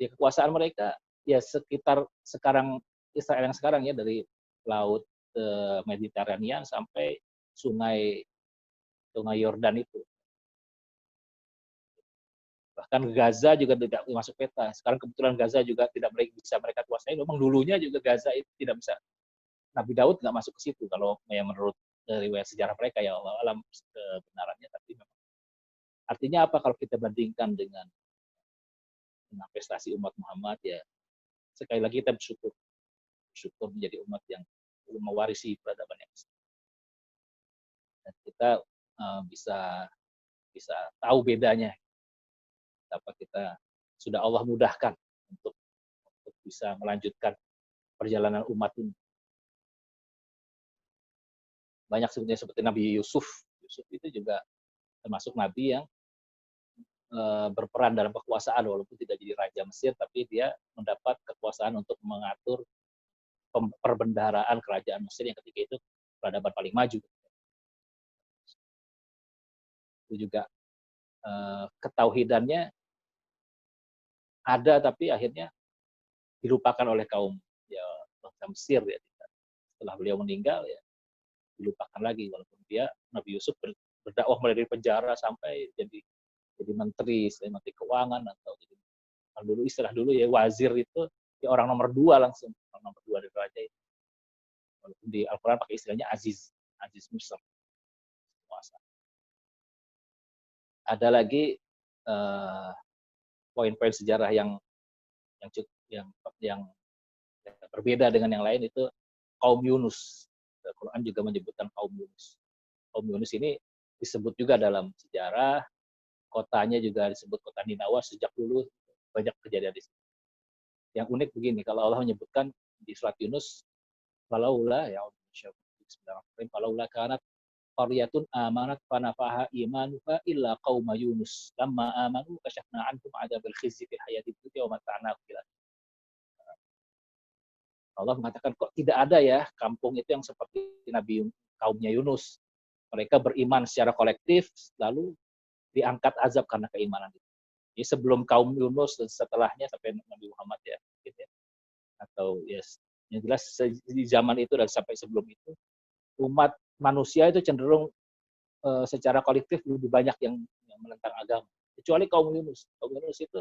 Ya, kekuasaan mereka ya sekitar sekarang Israel yang sekarang ya, dari laut Mediterania sampai sungai Yordan itu. Bahkan Gaza juga tidak masuk peta. Sekarang kebetulan Gaza juga tidak bisa mereka kuasai. Memang dulunya juga Gaza itu tidak bisa. Nabi Daud nggak masuk ke situ kalau yang menurut riwayat sejarah mereka ya, Allah alam kebenarannya. Tapi memang artinya apa kalau kita bandingkan dengan prestasi umat Muhammad ya, sekali lagi kita bersyukur menjadi umat yang mewarisi peradaban yang besar. Dan kita bisa tahu bedanya apa kita sudah Allah mudahkan untuk bisa melanjutkan perjalanan umat ini. Banyak sebenarnya seperti Nabi Yusuf. Yusuf itu juga termasuk nabi yang berperan dalam kekuasaan, walaupun tidak jadi raja Mesir, tapi dia mendapat kekuasaan untuk mengatur perbendaharaan kerajaan Mesir yang ketika itu peradaban paling maju. Itu juga ketauhidannya ada, tapi akhirnya dilupakan oleh kaum ya bangsa Mesir ya. Setelah beliau meninggal ya dilupakan lagi, walaupun dia Nabi Yusuf berdakwah mulai dari penjara sampai jadi menteri keuangan, atau jadi dulu istilah dulu ya wazir itu ya orang nomor 2 langsung, orang nomor 2 dari raja itu. Walaupun di Al-Quran pakai istilahnya Aziz Misr, kuasa. Ada lagi poin-poin sejarah yang berbeda dengan yang lain, itu kaum Yunus. Al-Quran juga menyebutkan kaum Yunus. Kaum Yunus ini disebut juga dalam sejarah, kotanya juga disebut kota Ninawa sejak dulu, banyak kejadian di situ. Yang unik begini, kalau Allah menyebutkan di surat Yunus, falaula ya falaula kanat qaryatun amanat fanafaha imanuha illa qauma Yunus lamma amanu kasyafna anhum adzabil khizyi fil hayatid dunya wa mata'na fil Allah mengatakan kok tidak ada ya kampung itu yang seperti Nabi kaumnya Yunus. Mereka beriman secara kolektif, lalu diangkat azab karena keimanan itu. Jadi sebelum kaum Yunus dan setelahnya sampai Nabi Muhammad ya, gitu ya. Atau yes, yang jelas di zaman itu dan sampai sebelum itu, umat manusia itu cenderung secara kolektif lebih banyak yang menentang agama. Kecuali kaum Yunus. Kaum Yunus itu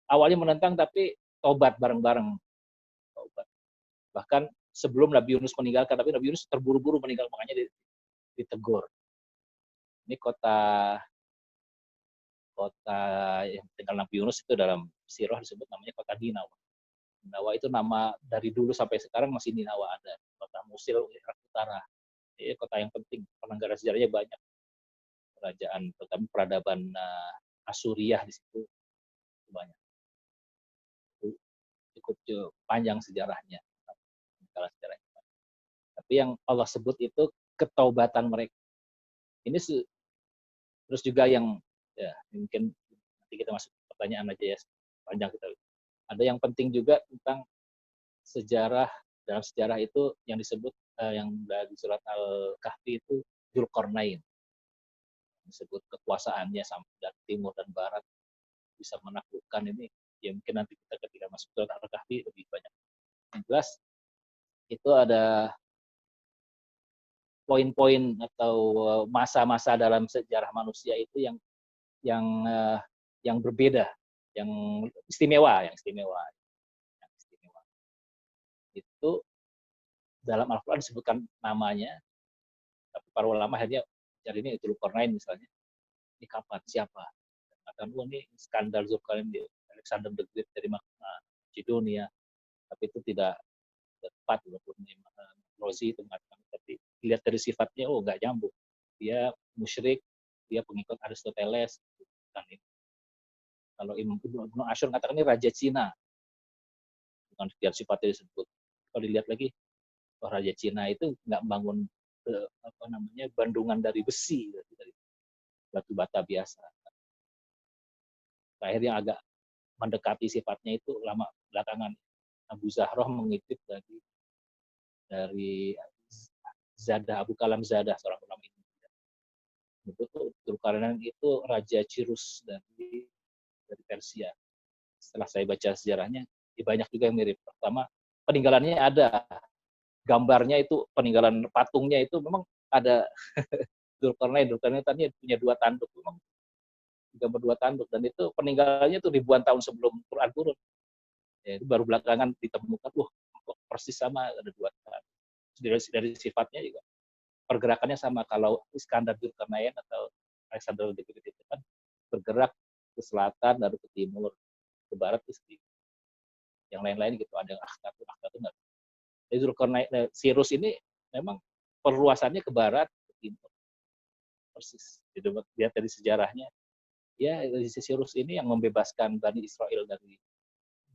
awalnya menentang tapi tobat bareng-bareng. Tobat. Bahkan sebelum Nabi Yunus meninggalkan, tapi Nabi Yunus terburu-buru meninggal, makanya ditegur. Ini kota yang tinggal Nabi Yunus itu dalam sirah disebut namanya kota Ninawa. Ninawa itu nama dari dulu sampai sekarang masih Ninawa ada. Kota Musil, Irak Utara. Ini kota yang penting, penanggaran sejarahnya banyak. Kerajaan, terutama peradaban Asuriah di situ banyak. Cukup panjang sejarahnya. Tapi yang Allah sebut itu ketaubatan mereka. Ini terus juga yang ya mungkin nanti kita masuk pertanyaan aja ya, panjang kita. Ada yang penting juga tentang sejarah, dalam sejarah itu yang disebut yang dari surat Al-Kahfi itu Dzulqarnain. Disebut kekuasaannya sampai dari timur dan barat bisa menaklukkan ini. Ya mungkin nanti kita ketika masuk surat Al-Kahfi lebih banyak. Yang jelas itu ada poin-poin atau masa-masa dalam sejarah manusia itu yang yang berbeda, yang istimewa, yang istimewa. Itu dalam Al-Quran disebutkan namanya, tapi para ulama akhirnya cari ini Dzulqarnain misalnya, ini kapan, siapa? Katakan, ini skandal Dzulqarnain, Alexander the Great dari Makedonia, tapi itu tidak tepat, walaupun Rozi itu mengatakan, tapi lihat dari sifatnya, nggak nyambung. Dia musyrik, dia pengikut Aristoteles. Kalau Ibnu Asyur mengatakan ini Raja Cina, bukan lihat sifatnya disebut. Kalau dilihat lagi, Raja Cina itu nggak membangun bandungan dari besi, dari batu bata biasa. Terakhir yang agak mendekati sifatnya itu lama belakangan, Abu Zahroh mengutip dari Zadah, Abu Kalam Zadah, seorang ulama Indonesia. Dzulqarnain itu Raja Cirus dari Persia. Setelah saya baca sejarahnya, banyak juga yang mirip. Pertama, peninggalannya ada, gambarnya itu, peninggalan patungnya itu memang ada Dzulqarnain tadi punya 2 tanduk, memang gambar 2 tanduk, dan itu peninggalannya itu ribuan tahun sebelum Quran turun. Ya, itu baru belakangan ditemukan, kok persis sama, ada 2 tanduk. Dari sifatnya juga pergerakannya sama. Kalau Iskandar Dzulqarnain atau Alexander the Great itu kan bergerak ke selatan, lalu ke timur, ke barat, terus yang lain-lain gitu, ada yang Akhtatu nggak. Jadi Dzulqarnain, Sirus ini memang perluasannya ke barat, ke timur, persis. Jadi lihat dari sejarahnya, ya Sirus ini yang membebaskan Bani Israel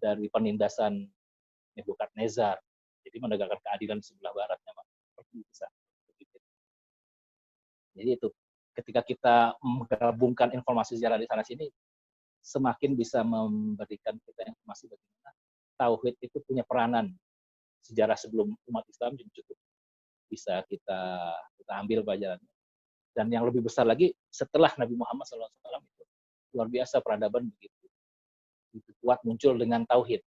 dari penindasan Nebukadnezar. Jadi menegakkan keadilan di sebelah baratnya, bisa. Jadi itu, ketika kita menggabungkan informasi sejarah di sana sini, semakin bisa memberikan kita informasi bagaimana tauhid itu punya peranan sejarah sebelum umat Islam juga cukup bisa kita ambil pelajarannya. Dan yang lebih besar lagi, setelah Nabi Muhammad SAW itu luar biasa peradaban begitu kuat muncul dengan tauhid.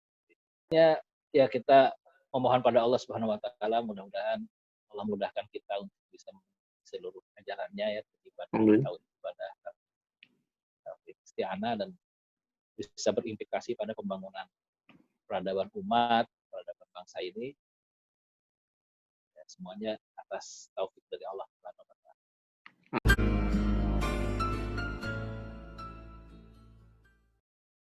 Ya kita memohon pada Allah Subhanahu Wa Taala, mudah-mudahan Allah mudahkan kita untuk bisa seluruh ajarannya, ya, tahun ibadah isti'anah, dan bisa berimplikasi pada pembangunan peradaban umat, peradaban bangsa ini, ya, semuanya atas taufik dari Allah.